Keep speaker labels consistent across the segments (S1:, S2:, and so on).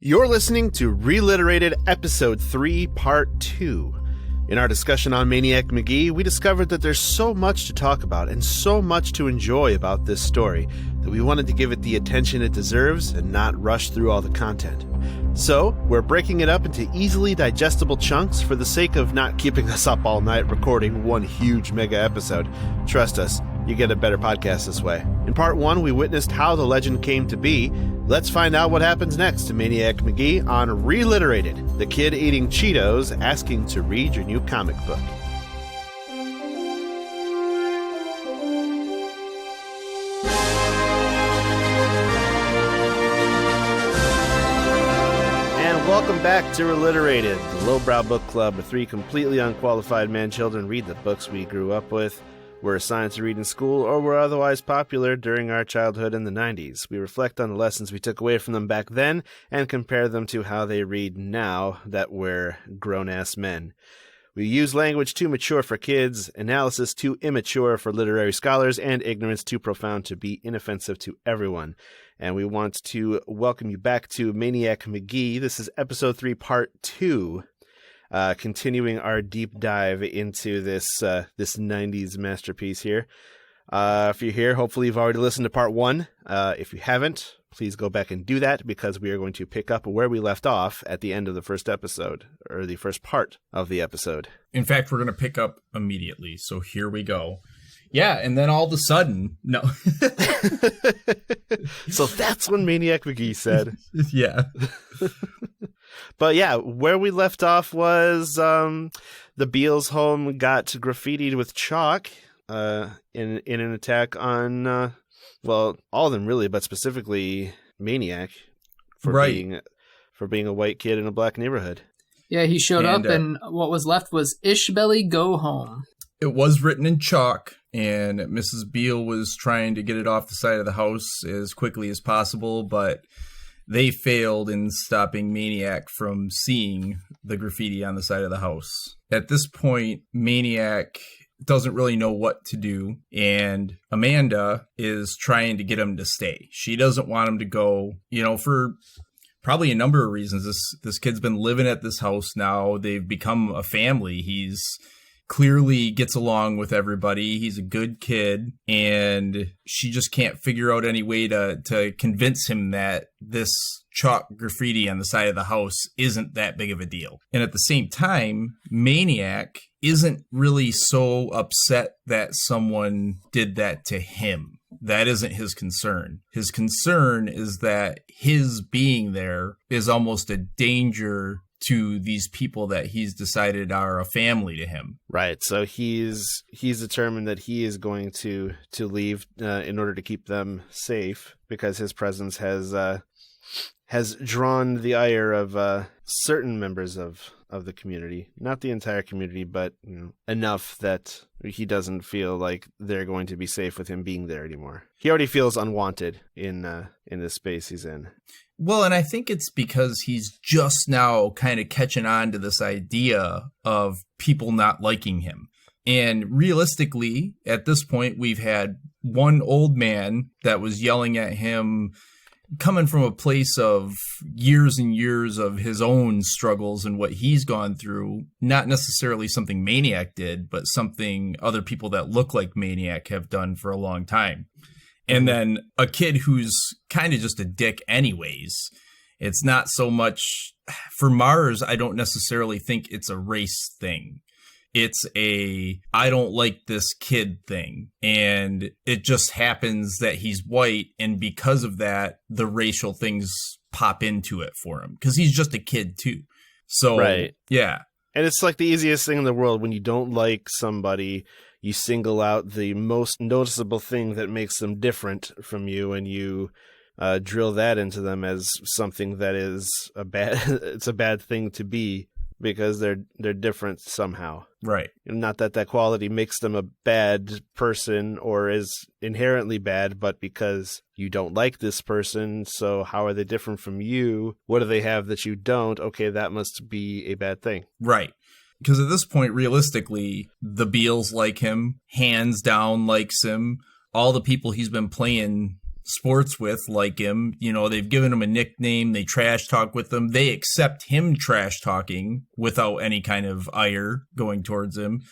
S1: You're listening to ReLiterated Episode 3, Part 2. In our discussion on Maniac Magee, we discovered that there's so much to talk about and so much to enjoy about this story that we wanted to give it the attention it deserves and not rush through all the content. So, we're breaking it up into easily digestible chunks for the sake of not keeping us up all night recording one huge mega episode. Trust us, you get a better podcast this way. In Part 1, we witnessed how the legend came to be. Let's find out what happens next to Maniac Magee on ReLiterated, the kid eating Cheetos asking to read your new comic book. And welcome back to ReLiterated, the lowbrow book club where three completely unqualified man-children read the books we grew up with, were assigned to read in school, or were otherwise popular during our childhood in the 90s. We reflect on the lessons we took away from them back then and compare them to how they read now that we're grown-ass men. We use language too mature for kids, analysis too immature for literary scholars, and ignorance too profound to be inoffensive to everyone. And we want to welcome you back to Maniac Magee. This is Episode 3, Part 2. Continuing our deep dive into this 90s masterpiece here. If you're here, hopefully you've already listened to Part 1. If you haven't, please go back and do that, because we are going to pick up where we left off at the end of the first episode, or the first part of the episode.
S2: In fact, we're going to pick up immediately, so here we go. Yeah, and then all of a sudden, no.
S1: So that's when Maniac Magee said.
S2: Yeah.
S1: But yeah, where we left off was the Beals home got graffitied with chalk in an attack on, well, all of them really, but specifically Maniac for being a white kid in a black neighborhood.
S3: Yeah, he showed up and what was left was Ishbelly go home.
S2: It was written in chalk, and Mrs. Beal was trying to get it off the side of the house as quickly as possible, but they failed in stopping Maniac from seeing the graffiti on the side of the house. At this point, Maniac doesn't really know what to do, and Amanda is trying to get him to stay. She doesn't want him to go, for probably a number of reasons. This kid's been living at this house now. They've become a family. He's clearly gets along with everybody. He's a good kid, and she just can't figure out any way to convince him that this chalk graffiti on the side of the house isn't that big of a deal. And at the same time, Maniac isn't really so upset that someone did that to him. That isn't his concern. His concern is that his being there is almost a danger to these people that he's decided are a family to him.
S1: Right. So he's determined that he is going to leave in order to keep them safe, because his presence has drawn the ire of certain members of the community. Not the entire community, but enough that he doesn't feel like they're going to be safe with him being there anymore. He already feels unwanted in the space he's in.
S2: Well, and I think it's because he's just now kind of catching on to this idea of people not liking him. And realistically, at this point, we've had one old man that was yelling at him, coming from a place of years and years of his own struggles and what he's gone through. Not necessarily something Maniac did, but something other people that look like Maniac have done for a long time. And then a kid who's kind of just a dick anyways. It's not so much for Mars. I don't necessarily think it's a race thing. It's I don't like this kid thing. And it just happens that he's white. And because of that, the racial things pop into it for him, because he's just a kid too. So, right. Yeah.
S1: And it's like the easiest thing in the world when you don't like somebody. You single out the most noticeable thing that makes them different from you, and you drill that into them as something that is it's a bad thing to be, because they're different somehow.
S2: Right.
S1: Not that quality makes them a bad person or is inherently bad, but because you don't like this person, so how are they different from you? What do they have that you don't? Okay, that must be a bad thing.
S2: Right. Because at this point, realistically, the Beals like him, hands down likes him. All the people he's been playing sports with like him. You know, they've given him a nickname. They trash talk with him. They accept him trash talking without any kind of ire going towards him.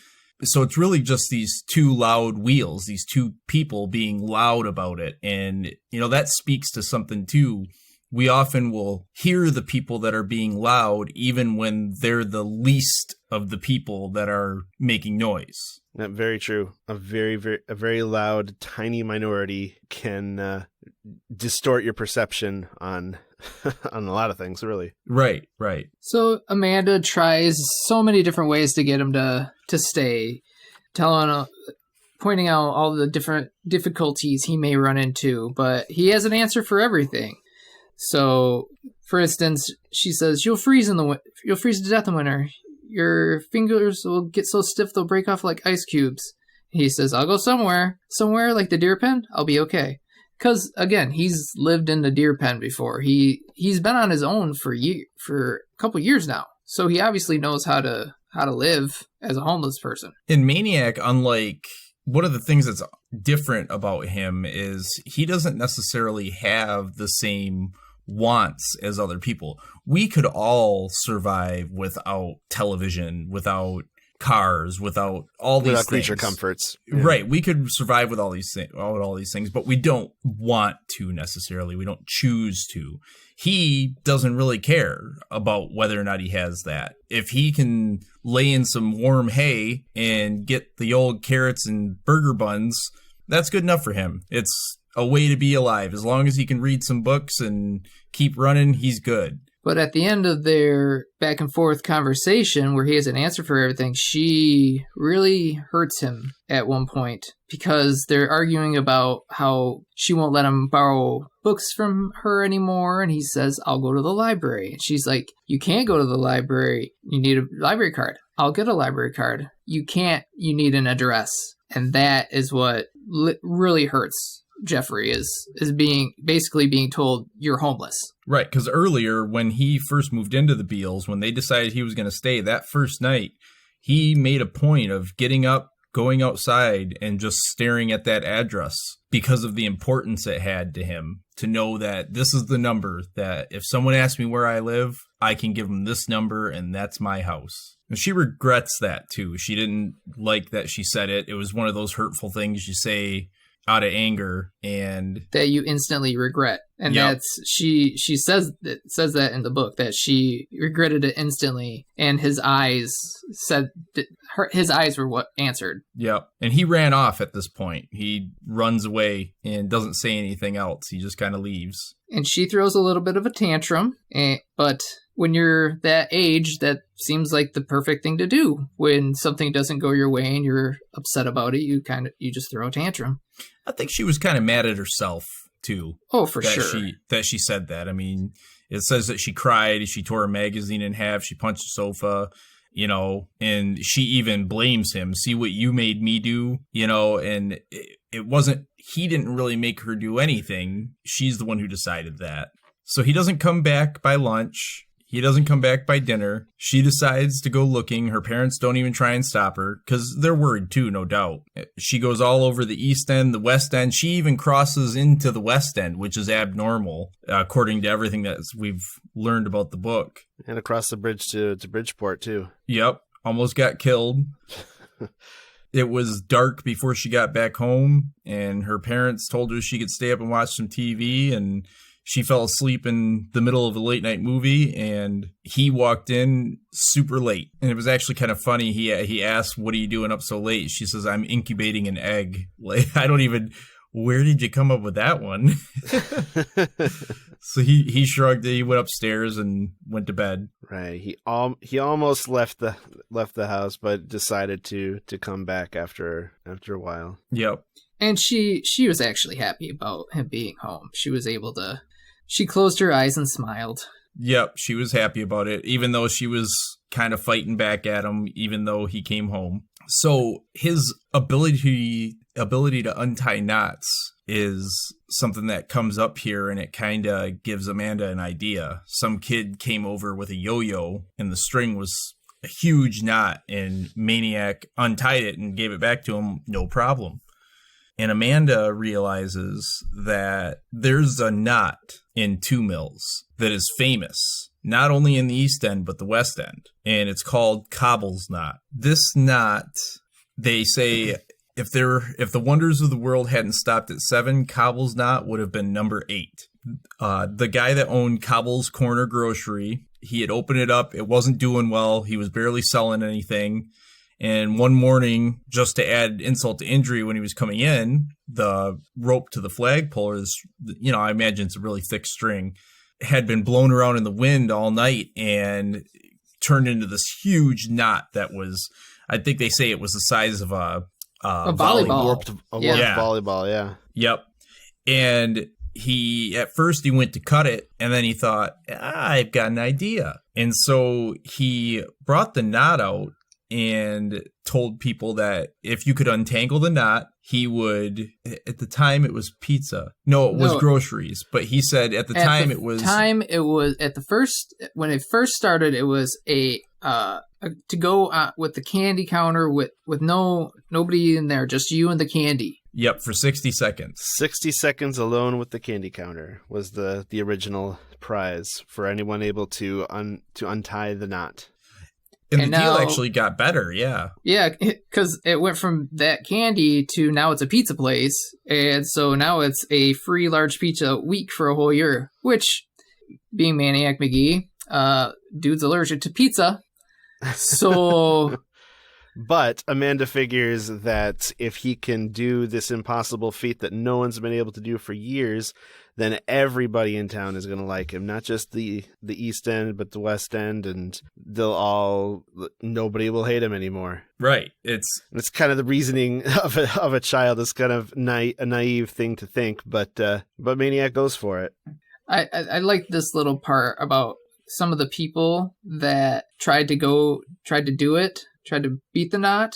S2: So it's really just these two loud wheels, these two people being loud about it. And, you know, that speaks to something too. We often will hear the people that are being loud, even when they're the least of the people that are making noise.
S1: Very true. A very loud, tiny minority can distort your perception on on a lot of things, really.
S2: Right.
S3: So Amanda tries so many different ways to get him to stay, pointing out all the different difficulties he may run into, but he has an answer for everything. So, for instance, she says, you'll freeze to death in winter. Your fingers will get so stiff they'll break off like ice cubes. He says, I'll go somewhere like the deer pen. I'll be okay. Because, again, he's lived in the deer pen before. He's been on his own for a couple years now. So he obviously knows how to live as a homeless person.
S2: In Maniac, unlike one of the things that's different about him is he doesn't necessarily have the same wants as other people. We could all survive without television, without cars, without all these
S1: without
S2: things.
S1: Creature comforts. Yeah.
S2: Right. We could survive with all these things, but we don't want to necessarily. We don't choose to. He doesn't really care about whether or not he has that. If he can lay in some warm hay and get the old carrots and burger buns, that's good enough for him. It's a way to be alive. As long as he can read some books and keep running, he's good.
S3: But at the end of their back and forth conversation where he has an answer for everything, she really hurts him at one point because they're arguing about how she won't let him borrow books from her anymore. And he says, I'll go to the library. And she's like, you can't go to the library. You need a library card. I'll get a library card. You can't. You need an address. And that is what really hurts Jeffrey is basically being told you're homeless.
S2: Right, because earlier when he first moved into the Beals, when they decided he was going to stay that first night, he made a point of getting up, going outside, and just staring at that address because of the importance it had to him to know that this is the number that if someone asks me where I live, I can give them this number and that's my house. And she regrets that too. She didn't like that she said it. It was one of those hurtful things you say out of anger and
S3: that you instantly regret. And
S2: yep.
S3: That's she says that in the book, that she regretted it instantly, and his eyes were what answered.
S2: Yep. And he ran off at this point. He runs away and doesn't say anything else. He just kind of leaves.
S3: And she throws a little bit of a tantrum, but when you're that age, that seems like the perfect thing to do. When something doesn't go your way and you're upset about it, you just throw a tantrum.
S2: I think she was kind of mad at herself too.
S3: Oh, for sure.
S2: That she said that. I mean, it says that she cried, she tore a magazine in half, she punched a sofa, you know, and she even blames him. See what you made me do, you know, and it wasn't, he didn't really make her do anything. She's the one who decided that. So he doesn't come back by lunch. He doesn't come back by dinner. She decides to go looking. Her parents don't even try and stop her because they're worried too, no doubt. She goes all over the East End, the West End. She even crosses into the West End, which is abnormal, according to everything that we've learned about the book.
S1: And across the bridge to Bridgeport, too.
S2: Yep. Almost got killed. It was dark before she got back home, and her parents told her she could stay up and watch some TV, and she fell asleep in the middle of a late night movie, and he walked in super late. And it was actually kind of funny. He asked, what are you doing up so late? She says, I'm incubating an egg. Like, where did you come up with that one? So he shrugged. He went upstairs and went to bed.
S1: Right. He almost left the house, but decided to come back after a while.
S2: Yep.
S3: And she was actually happy about him being home. She closed her eyes and smiled.
S2: Yep, she was happy about it, even though she was kind of fighting back at him, even though he came home. So his ability to untie knots is something that comes up here, and it kind of gives Amanda an idea. Some kid came over with a yo-yo, and the string was a huge knot, and Maniac untied it and gave it back to him, no problem. And Amanda realizes that there's a knot in 2 Mills that is famous, not only in the East End, but the West End. And it's called Cobble's Knot. This knot, they say, if the wonders of the world hadn't stopped at 7, Cobble's Knot would have been number 8. The guy that owned Cobble's Corner Grocery, he had opened it up. It wasn't doing well. He was barely selling anything. And one morning, just to add insult to injury, when he was coming in, the rope to the flagpole is, I imagine it's a really thick string, had been blown around in the wind all night and turned into this huge knot that was, I think they say it was the size of a
S3: volleyball.
S1: Warped volleyball, yeah.
S2: Yep. And at first he went to cut it, and then he thought, I've got an idea. And so he brought the knot out and told people that if you could untangle the knot, he would, at the time it was pizza. No, it was groceries. But he said when it first started, it was to go with the candy counter with nobody in there, just you and the candy. Yep, for 60 seconds.
S1: 60 seconds alone with the candy counter was the original prize for anyone able to untie the knot.
S2: And the deal actually got better, yeah.
S3: Yeah, because it went from that candy to now it's a pizza place. And so now it's a free large pizza a week for a whole year, which, being Maniac Magee, dude's allergic to pizza. So...
S1: But Amanda figures that if he can do this impossible feat that no one's been able to do for years, then everybody in town is going to like him. Not just the East End, but the West End, and nobody will hate him anymore.
S2: Right.
S1: It's kind of the reasoning of a child. It's kind of a naive thing to think, but Maniac goes for it.
S3: I like this little part about some of the people that tried to do it. Tried to beat the knot.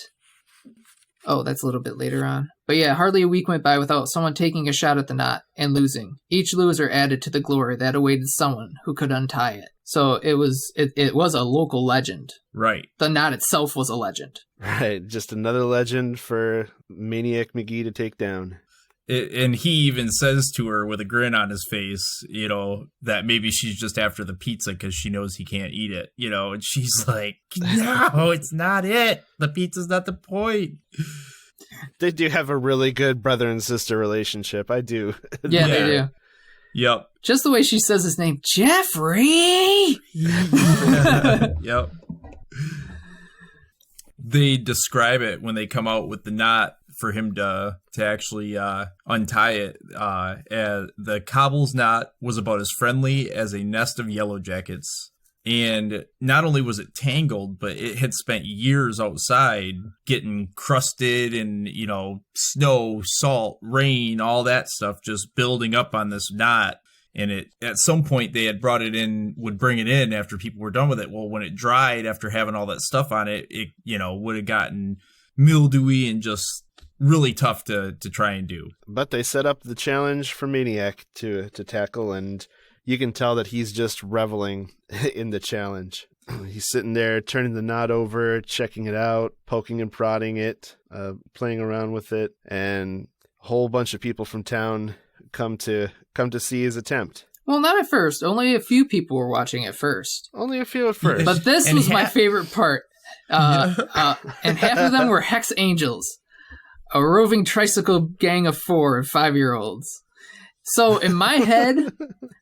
S3: Oh, that's a little bit later on. But yeah, hardly a week went by without someone taking a shot at the knot and losing. Each loser added to the glory that awaited someone who could untie it. So it was a local legend.
S2: Right.
S3: The knot itself was a legend.
S1: Right. Just another legend for Maniac Magee to take down.
S2: And he even says to her with a grin on his face, that maybe she's just after the pizza because she knows he can't eat it, and she's like, no, it's not it. The pizza's not the point.
S1: They do have a really good brother and sister relationship. I do.
S3: Yeah, they do.
S2: Yep.
S3: Just the way she says his name, Jeffrey.
S2: Yep. They describe it when they come out with the knot for him to actually untie it. The Cobble's knot was about as friendly as a nest of yellow jackets. And not only was it tangled, but it had spent years outside getting crusted and, snow, salt, rain, all that stuff just building up on this knot. And at some point they had would bring it in after people were done with it. Well, when it dried after having all that stuff on it, would have gotten mildewy and just really tough to try and do.
S1: But they set up the challenge for Maniac to tackle, and you can tell that he's just reveling in the challenge. He's sitting there turning the knot over, checking it out, poking and prodding it, playing around with it, and a whole bunch of people from town come to see his attempt.
S3: Well, not at first. Only a few people were watching at first.
S1: Only a few at first.
S3: But this was my favorite part. And half of them were Hex Angels, a roving tricycle gang of 4 and 5-year-olds. So in my head,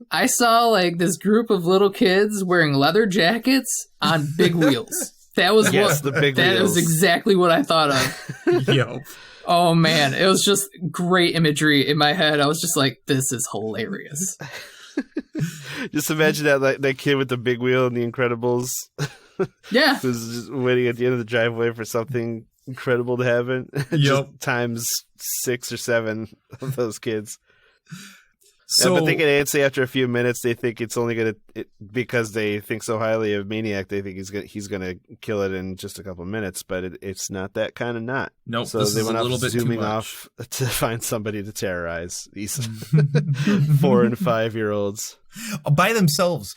S3: I saw this group of little kids wearing leather jackets on big wheels. That was
S1: the big wheels.
S3: That was exactly what I thought of.
S2: Yo.
S3: Oh man, it was just great imagery in my head. I was just like, this is hilarious.
S1: Just imagine that kid with the big wheel in The Incredibles.
S3: Yeah.
S1: Who's just waiting at the end of the driveway for something incredible to happen.
S2: Yep.
S1: Just times 6 or 7 of those kids.
S2: So,
S1: but they can answer after a few minutes. They think it's only going to, because they think so highly of Maniac, they think he's gonna kill it in just a couple of minutes, but it's not that kind of knot.
S2: Nope,
S1: so
S2: this
S1: they
S2: is
S1: went
S2: a little
S1: off
S2: bit too
S1: zooming
S2: much.
S1: off to find somebody to terrorize these 4 and 5-year-olds.
S2: By themselves.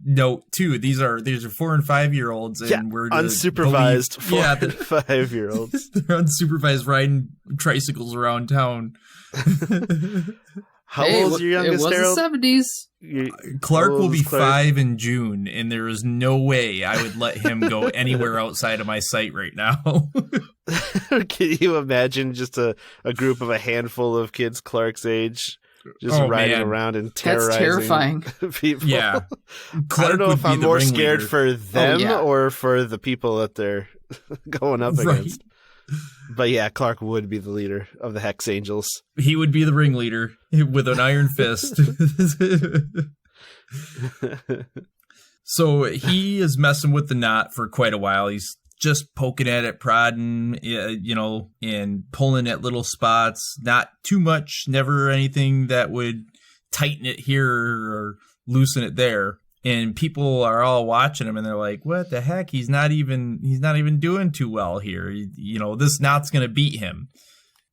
S2: Note too, these are 4 and 5-year-olds, and we're
S1: unsupervised 4
S2: yeah,
S1: and 5-year-olds.
S2: They're unsupervised riding tricycles around town.
S1: How old's your youngest,
S3: It was
S1: Harold?
S3: the 70s.
S2: Clark will be
S1: Clark?
S2: 5 in June, and there is no way I would let him go anywhere outside of my sight right now.
S1: Can you imagine just a group of a handful of kids Clark's age just riding around and terrorizing
S3: That's terrifying.
S1: people?
S2: Yeah.
S1: I don't know if I'm more scared for them
S3: yeah.
S1: or for the people that they're going up
S2: Right.
S1: against. But yeah, Clark would be the leader of the Hex Angels.
S2: He would be the ringleader with an iron fist. So he is messing with the knot for quite a while. He's just poking at it, prodding, and pulling at little spots. Not too much, never anything that would tighten it here or loosen it there. And people are all watching him, and they're like, "What the heck? He's not even doing too well here. This knot's gonna beat him."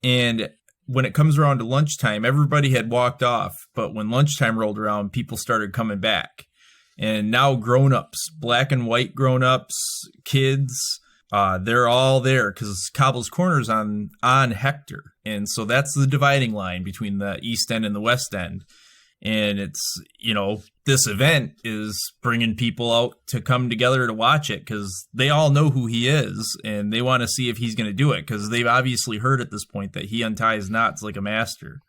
S2: And when it comes around to lunchtime, everybody had walked off. But when lunchtime rolled around, people started coming back. And now grown-ups, black and white grown-ups, kids, they're all there because Cobble's Corner's on Hector. And so that's the dividing line between the East End and the West End. And it's, this event is bringing people out to come together to watch it because they all know who he is and they want to see if he's going to do it because they've obviously heard at this point that he unties knots like a master.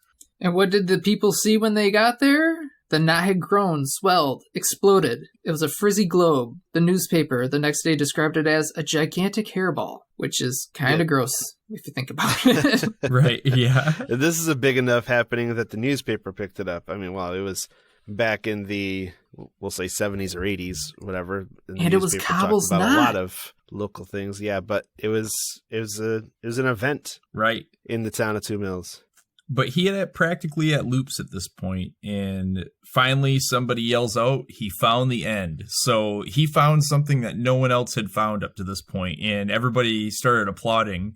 S3: And what did the people see when they got there? The knot had grown, swelled, exploded. It was a frizzy globe. The newspaper the next day described it as a gigantic hairball, which is kind of gross if you think about it.
S2: Right, yeah.
S1: This is a big enough happening that the newspaper picked it up. I mean, it was back in the, we'll say 70s or 80s, whatever.
S3: And it was Cobble's
S1: about
S3: knot.
S1: a lot of local things. Yeah, but it was an event,
S2: Right.
S1: in the town of Two Mills.
S2: But he had it practically at loops at this point, and finally somebody yells out, he found the end. So he found something that no one else had found up to this point, and everybody started applauding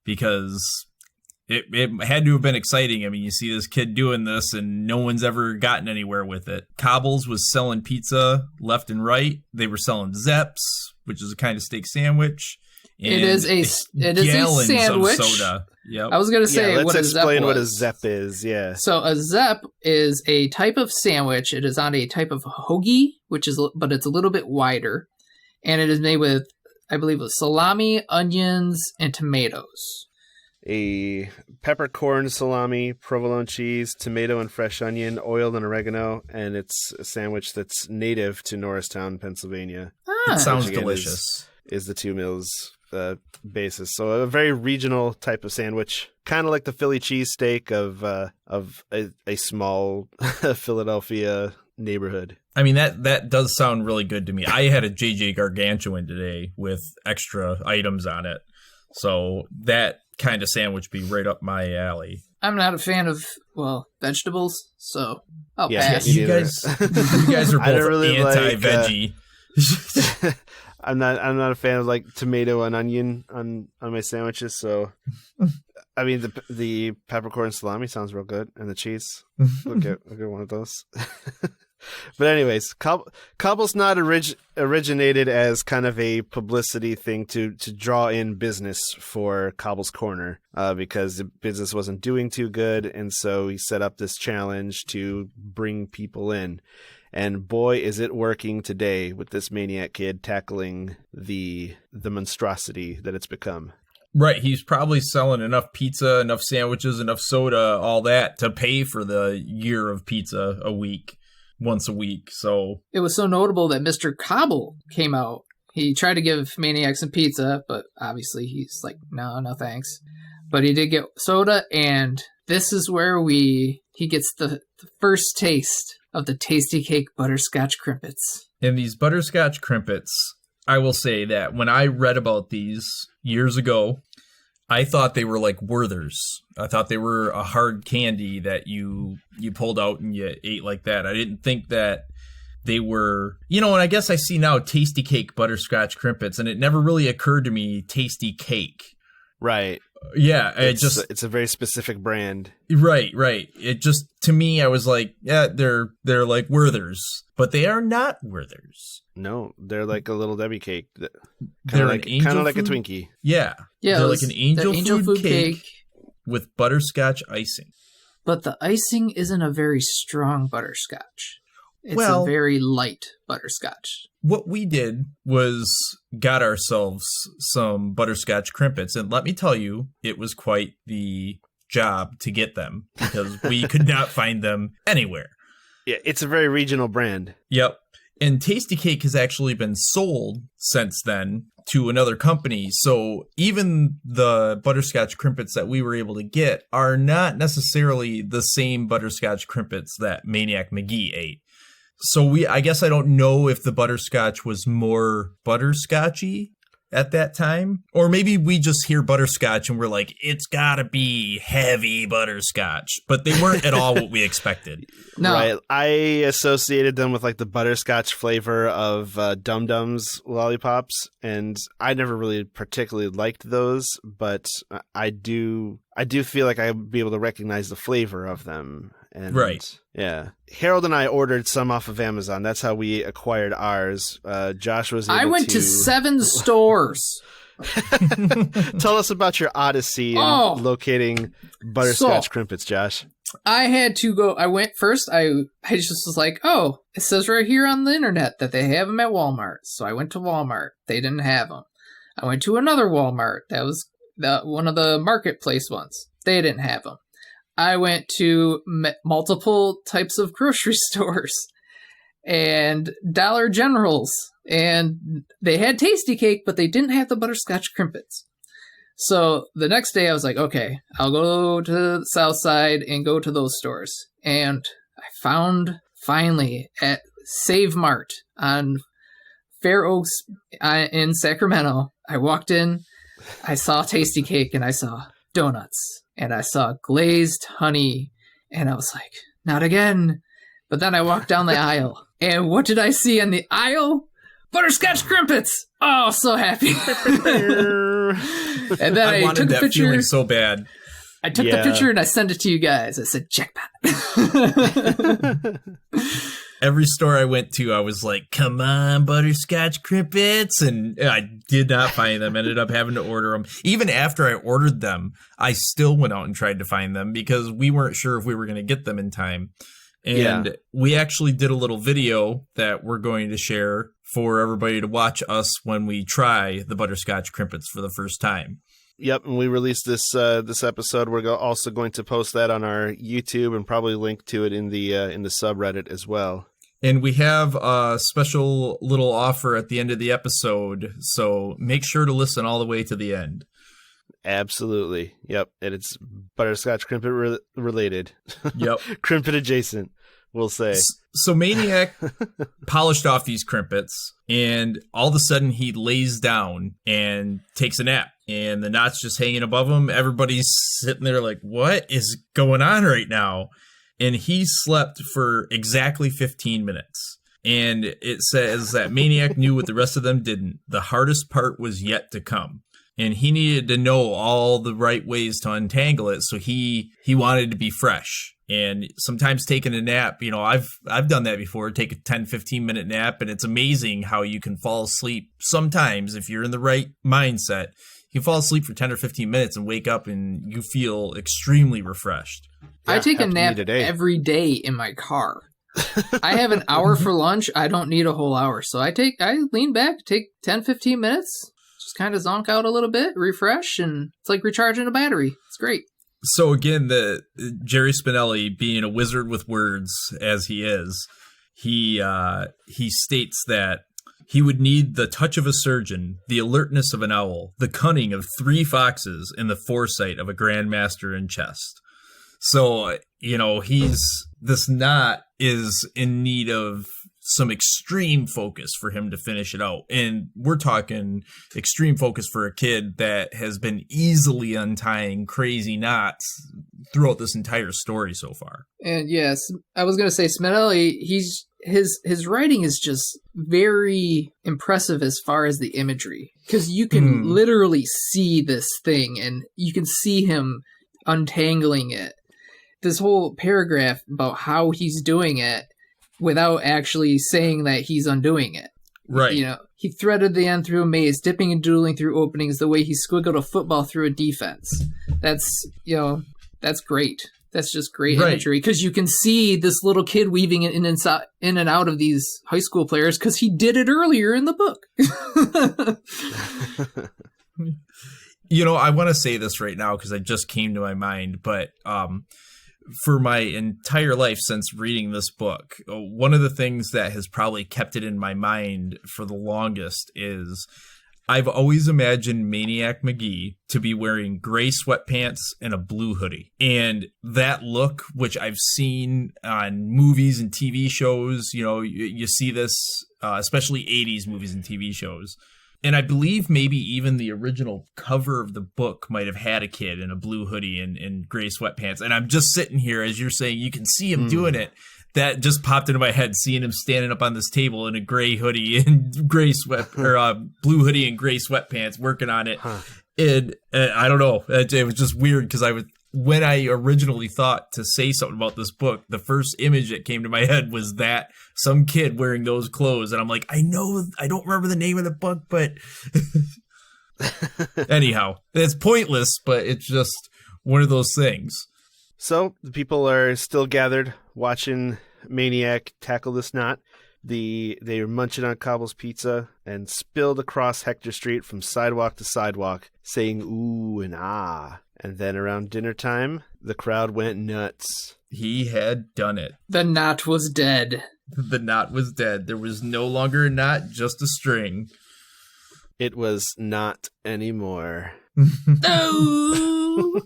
S2: because it had to have been exciting. I mean, you see this kid doing this, and no one's ever gotten anywhere with it. Cobble's was selling pizza left and right. They were selling Zeps, which is a kind of steak sandwich.
S3: It is a sandwich.
S2: Of soda. Yep.
S3: I was going to say,
S1: let's
S3: what
S1: explain
S3: a Zep
S1: what a
S3: was.
S1: Zep is. Yeah.
S3: So a Zep is a type of sandwich. It is on a type of hoagie, but it's a little bit wider, and it is made with, I believe, with salami, onions, and tomatoes.
S1: A peppercorn salami, provolone cheese, tomato and fresh onion, oil and oregano, and it's a sandwich that's native to Norristown, Pennsylvania.
S2: It sounds
S1: Which again
S2: delicious.
S1: Is the Two Mills basis. So a very regional type of sandwich, kind of like the Philly cheesesteak of a small Philadelphia neighborhood.
S2: I mean, that does sound really good to me. I had a JJ Gargantuan today with extra items on it. So that kind of sandwich be right up my alley.
S3: I'm not a fan of, vegetables, so I'll
S1: Yeah,
S3: pass.
S1: me
S2: You
S1: neither.
S2: guys are
S1: I don't
S2: both
S1: really
S2: anti-veggie.
S1: I'm not a fan of like tomato and onion on my sandwiches. So, I mean, the peppercorn salami sounds real good, and the cheese. I'll get one of those. But anyways, Cobble's Knot originated as kind of a publicity thing to draw in business for Cobble's Corner because the business wasn't doing too good, and so he set up this challenge to bring people in. And boy, is it working today with this Maniac kid tackling the monstrosity that it's become.
S2: Right, he's probably selling enough pizza, enough sandwiches, enough soda, all that to pay for the year of pizza once a week. So
S3: It was so notable that Mr. Cobble came out. He tried to give Maniac some pizza, but obviously he's like, no thanks. But he did get soda, and this is where he gets the first taste of the Tasty Cake Butterscotch Crimpets.
S2: in these butterscotch crimpets, I will say that when I read about these years ago, I thought they were like Werthers. I thought they were a hard candy that you pulled out and you ate like that. I didn't think that they were, and I guess I see now Tasty Cake butterscotch crimpets, and it never really occurred to me Tasty Cake.
S1: Right.
S2: Yeah,
S1: it's a very specific brand.
S2: Right. It just, to me, I was like, yeah, they're like Werthers, but they are not Werthers.
S1: No, they're like a little Debbie cake.
S2: Kind of
S1: like a Twinkie.
S2: Yeah. They're like an angel food cake with butterscotch icing.
S3: But the icing isn't a very strong butterscotch. It's a very light butterscotch.
S2: What we did was got ourselves some butterscotch crimpets, and let me tell you, it was quite the job to get them because we could not find them anywhere.
S1: Yeah, it's a very regional brand.
S2: Yep. And Tasty Cake has actually been sold since then to another company. So even the butterscotch crimpets that we were able to get are not necessarily the same butterscotch crimpets that Maniac Magee ate. So I guess I don't know if the butterscotch was more butterscotchy at that time, or maybe we just hear butterscotch and we're like, it's gotta be heavy butterscotch, but they weren't at all what we expected.
S3: No.
S1: Right. I associated them with like the butterscotch flavor of Dum Dums lollipops, and I never really particularly liked those, but I do feel like I'd be able to recognize the flavor of them. And,
S2: right.
S1: Yeah. Harold and I ordered some off of Amazon. That's how we acquired ours. Josh was able
S3: I went to 7 stores.
S1: Tell us about your odyssey in locating butterscotch crimpets, Josh.
S3: I had to go. I went first. I just was like, oh, it says right here on the internet that they have them at Walmart. So I went to Walmart. They didn't have them. I went to another Walmart. That was one of the marketplace ones. They didn't have them. I went to multiple types of grocery stores and Dollar Generals, and they had Tasty Cake, but they didn't have the butterscotch crimpets. So the next day I was like, okay, I'll go to the South Side and go to those stores. And I found finally at Save Mart on Fair Oaks in Sacramento. I walked in, I saw Tasty Cake, and I saw donuts. And I saw glazed honey, and I was like, not again. But then I walked down the aisle, and what did I see in the aisle? Butterscotch crimpets! Oh, so happy. And then I took a picture.
S2: Feeling so bad.
S3: I took the picture and I sent it to you guys. I said, jackpot.
S2: Every store I went to, I was like, come on, butterscotch crimpets. And I did not find them. Ended up having to order them. Even after I ordered them, I still went out and tried to find them because we weren't sure if we were going to get them in time. And we actually did a little video that we're going to share for everybody to watch us when we try the butterscotch crimpets for the first time.
S1: Yep, and we released this episode. We're also going to post that on our YouTube and probably link to it in the subreddit as well.
S2: And we have a special little offer at the end of the episode, so make sure to listen all the way to the end.
S1: Absolutely. Yep, and it's butterscotch crimpet related.
S2: Yep.
S1: Crimpet adjacent, we'll say.
S2: So Maniac polished off these crimpets, and all of a sudden he lays down and takes a nap. And the knot's just hanging above him. Everybody's sitting there like, what is going on right now? And he slept for exactly 15 minutes. And it says that Maniac knew what the rest of them didn't. The hardest part was yet to come. And he needed to know all the right ways to untangle it. So he wanted to be fresh. And sometimes taking a nap, I've done that before, take a 10, 15-minute nap. And it's amazing how you can fall asleep sometimes if you're in the right mindset. You fall asleep for 10 or 15 minutes and wake up and you feel extremely refreshed.
S3: I take a nap every day in my car. I have an hour for lunch. I don't need a whole hour. So I lean back, take 10, 15 minutes, just kind of zonk out a little bit, refresh, and it's like recharging a battery. It's great.
S2: So again, the Jerry Spinelli, being a wizard with words as he is, he states that he would need the touch of a surgeon, the alertness of an owl, the cunning of 3 foxes, and the foresight of a grandmaster in chess. So, this knot is in need of some extreme focus for him to finish it out. And we're talking extreme focus for a kid that has been easily untying crazy knots throughout this entire story so far.
S3: And yes, I was going to say Spinelli, his writing is just very impressive as far as the imagery, because you can literally see this thing and you can see him untangling it. This whole paragraph about how he's doing it without actually saying that he's undoing it.
S2: Right.
S3: You know, he threaded the end through a maze, dipping and doodling through openings the way he squiggled a football through a defense. That's, you know, that's great. That's just great imagery, because you can see this little kid weaving in and out of these high school players because he did it earlier in the book.
S2: You know, I want to say this right now because it just came to my mind, but for my entire life since reading this book, one of the things that has probably kept it in my mind for the longest is I've always imagined Maniac Magee to be wearing gray sweatpants and a blue hoodie. And that look, which I've seen on movies and TV shows, you know, you see this, especially 80s movies and TV shows. And I believe maybe even the original cover of the book might have had a kid in a blue hoodie and gray sweatpants. And I'm just sitting here, as you're saying, you can see him doing it. That just popped into my head, seeing him standing up on this table in a gray hoodie and blue hoodie and gray sweatpants working on it. Huh. And I don't know. It was just weird because when I originally thought to say something about this book, the first image that came to my head was that some kid wearing those clothes. And I'm like, I don't remember the name of the book, but anyhow, it's pointless, but it's just one of those things.
S1: So the people are still gathered watching Maniac tackle this knot. They were munching on Cobble's pizza and spilled across Hector Street from sidewalk to sidewalk, saying ooh and ah. And then around dinner time, the crowd went nuts.
S2: He had done it.
S3: The knot was dead.
S2: The knot was dead. There was no longer a knot, just a string.
S1: It was not anymore.
S3: No!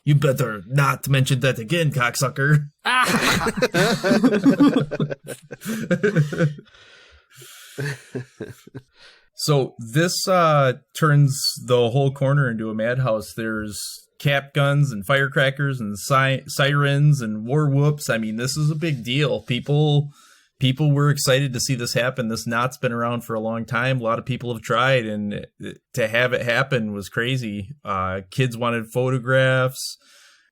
S2: You better not mention that again, cocksucker. So this turns the whole corner into a madhouse. There's cap guns and firecrackers and sirens and war whoops. I mean, this is a big deal. People were excited to see this happen. This knot's been around for a long time. A lot of people have tried, and to have it happen was crazy. Kids wanted photographs.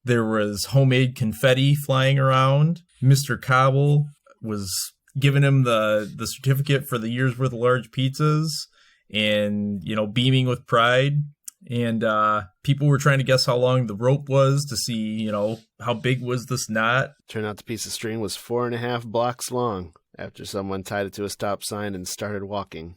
S2: There was homemade confetti flying around. Mr. Cobble was giving him the certificate for the year's worth of large pizzas and, you know, beaming with pride. And people were trying to guess how long the rope was to see, you know, how big was this knot.
S1: Turned out the piece of string was 4.5 blocks long after someone tied it to a stop sign and started walking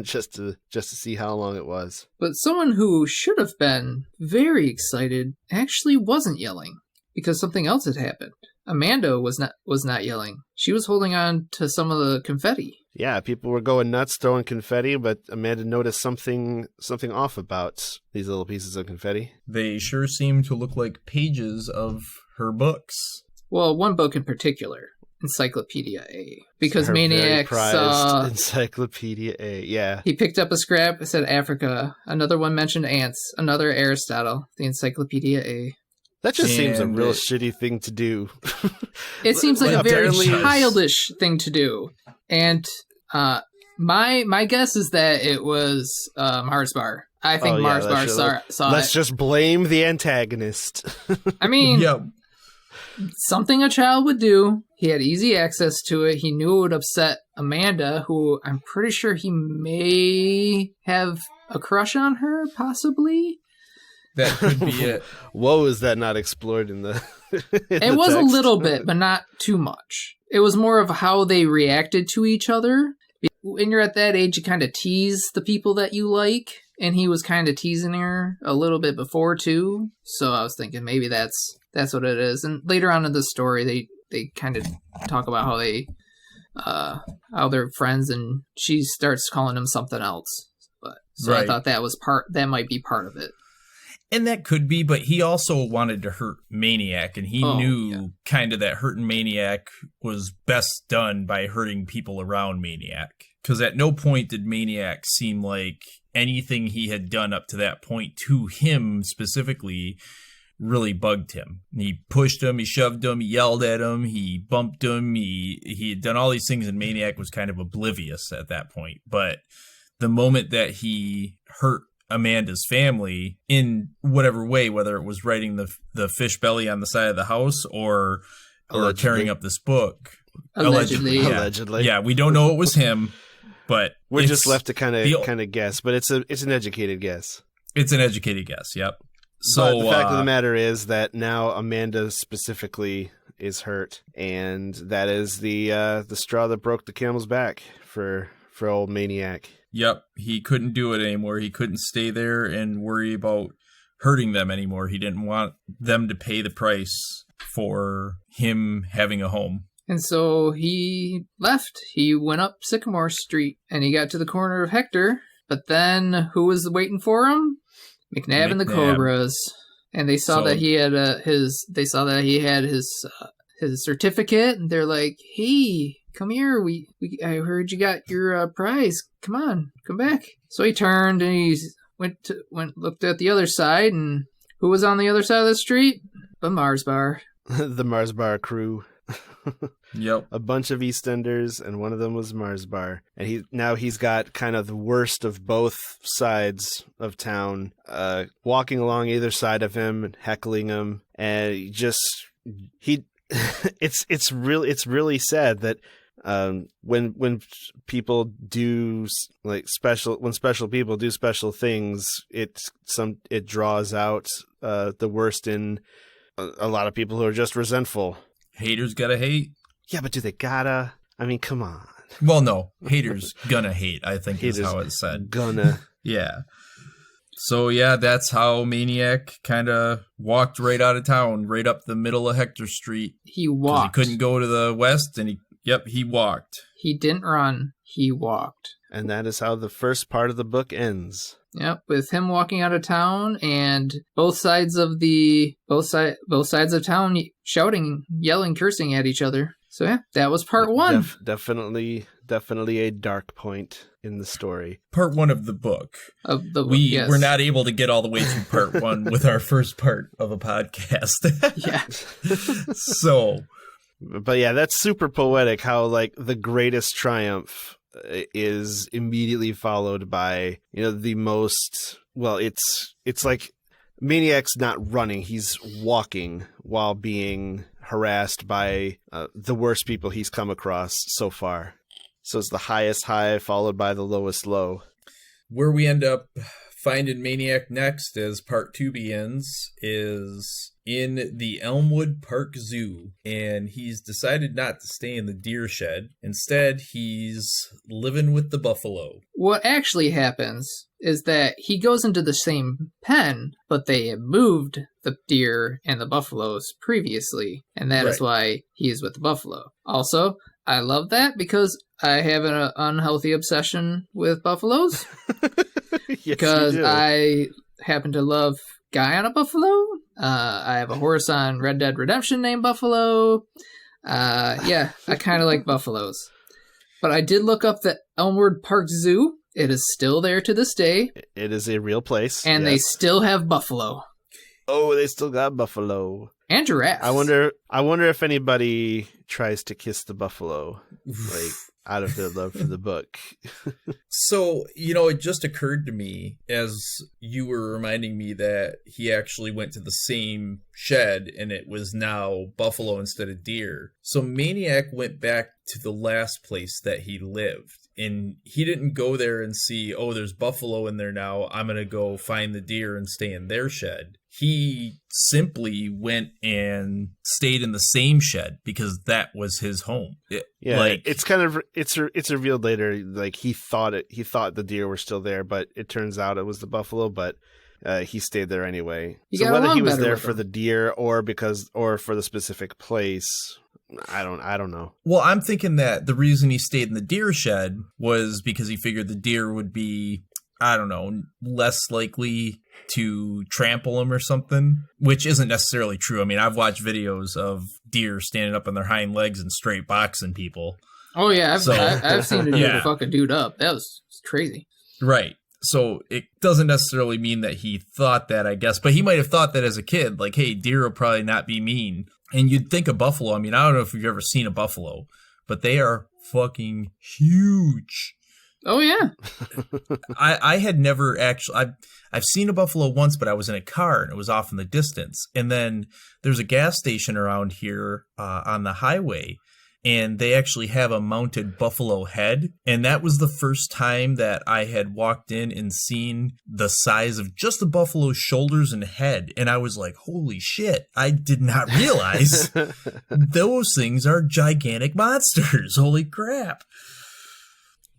S1: just to see how long it was.
S3: But someone who should have been very excited actually wasn't yelling because something else had happened. Amanda was not yelling. She was holding on to some of the confetti.
S1: Yeah, people were going nuts throwing confetti, but Amanda noticed something off about these little pieces of confetti.
S2: They sure seem to look like pages of her books.
S3: Well, one book in particular, Encyclopedia A. Because
S1: her
S3: Maniac saw
S1: Encyclopedia A, yeah.
S3: He picked up a scrap, it said Africa. Another one mentioned ants. Another Aristotle, the Encyclopedia A.
S1: That just seems a real shitty thing to do.
S3: It seems like a very childish thing to do. And my guess is that it was Mars Bar. I think Mars Bar saw it.
S1: Let's just blame the antagonist.
S3: I mean,
S2: yep.
S3: Something a child would do. He had easy access to it. He knew it would upset Amanda, who I'm pretty sure he may have a crush on her, possibly.
S2: That could be it.
S1: Whoa, is that not explored in the
S3: It was text? A little bit, but not too much. It was more of how they reacted to each other. When you're at that age, you kind of tease the people that you like, and he was kind of teasing her a little bit before, too. So I was thinking maybe that's what it is. And later on in the story, they kind of talk about how they're friends, and she starts calling him something else. But so right. I thought that might be part of it.
S2: And that could be, but he also wanted to hurt Maniac, and he knew kind of that hurting Maniac was best done by hurting people around Maniac. Because at no point did Maniac seem like anything he had done up to that point to him specifically really bugged him. He pushed him, he shoved him, he yelled at him, he bumped him, he had done all these things, and Maniac was kind of oblivious at that point. But the moment that he hurt Amanda's family in whatever way, whether it was writing the fish belly on the side of the house or tearing up this book.
S3: Allegedly.
S2: Yeah, we don't know it was him, but
S1: we're just left to kind of guess, but it's an educated guess.
S2: It's an educated guess, yep.
S1: So but the fact of the matter is that now Amanda specifically is hurt, and that is the straw that broke the camel's back for old Maniac.
S2: Yep, he couldn't do it anymore. He couldn't stay there and worry about hurting them anymore. He didn't want them to pay the price for him having a home.
S3: And so he left. He went up Sycamore Street, and he got to the corner of Hector. But then, who was waiting for him? McNabb and the Cobras. And they saw that he had his certificate, and they're like, "Hey, come here. I heard you got your prize. Come on, come back." So he turned and he looked at the other side, and who was on the other side of the street? The Mars Bar.
S1: The Mars Bar crew.
S2: Yep.
S1: A bunch of EastEnders, and one of them was Mars Bar. And he's got kind of the worst of both sides of town, walking along either side of him, and heckling him, and it's really sad that when people do special people do special things, it draws out the worst in a lot of people who are just resentful.
S2: Haters gotta hate.
S1: Yeah, but do they gotta? I mean, come on.
S2: Well, no. Haters gonna hate, I think haters is how it's said.
S1: Gonna.
S2: Yeah. So, yeah, that's how Maniac kind of walked right out of town, right up the middle of Hector Street.
S3: He walked.
S2: He couldn't go to the west, and he walked.
S3: He didn't run. He walked.
S1: And that is how the first part of the book ends.
S3: Yep, with him walking out of town and both sides of town shouting, yelling, cursing at each other. So yeah, that was part one.
S1: Definitely a dark point in the story.
S2: Part one of the book.
S3: We
S2: were not able to get all the way through part one with our first part of a podcast.
S3: Yeah.
S1: But yeah, that's super poetic how like the greatest triumph is immediately followed by, the most, well, it's like Maniac's not running, he's walking while being harassed by the worst people he's come across so far. So it's the highest high followed by the lowest low.
S2: Where we end up finding Maniac next as part two begins is in the Elmwood Park Zoo, and he's decided not to stay in the deer shed. Instead, he's living with the buffalo.
S3: What actually happens is that he goes into the same pen, but they have moved the deer and the buffaloes previously, and that is why he is with the buffalo. Also, I love that because I have an unhealthy obsession with buffaloes.
S1: Yes,
S3: because I happen to love Guy on a Buffalo. I have a horse on Red Dead Redemption named Buffalo. I kind of like buffaloes. But I did look up the Elmwood Park Zoo. It is still there to this day.
S1: It is a real place.
S3: And they still have buffalo.
S1: Oh, they still got buffalo.
S3: And giraffes.
S1: I wonder if anybody tries to kiss the buffalo, like, out of their love for the book.
S2: So, it just occurred to me as you were reminding me that he actually went to the same shed and it was now buffalo instead of deer. So Maniac went back to the last place that he lived. And he didn't go there and see, oh, there's buffalo in there now, I'm going to go find the deer and stay in their shed. He simply went and stayed in the same shed because that was his home. It's revealed later, like he thought the deer were still there, but it turns out it was the buffalo, but he stayed there anyway. So whether he was there for the deer or for the specific place, I don't know. Well, I'm thinking that the reason he stayed in the deer shed was because he figured the deer would be I don't know, less likely to trample him or something, which isn't necessarily true. I mean, I've watched videos of deer standing up on their hind legs and straight boxing people.
S3: Oh, yeah, I've seen a dude
S2: Yeah.
S3: fuck a dude up. That was crazy.
S2: Right. So it doesn't necessarily mean that he thought that, I guess, but he might have thought that as a kid, like, hey, deer will probably not be mean. And you'd think a buffalo, I mean, I don't know if you've ever seen a buffalo, but they are fucking huge.
S3: Oh, yeah.
S2: I had never actually, I've seen a buffalo once, but I was in a car and it was off in the distance. And then there's a gas station around here on the highway, and they actually have a mounted buffalo head. And that was the first time that I had walked in and seen the size of just the buffalo's shoulders and head. And I was like, holy shit, I did not realize those things are gigantic monsters. Holy crap.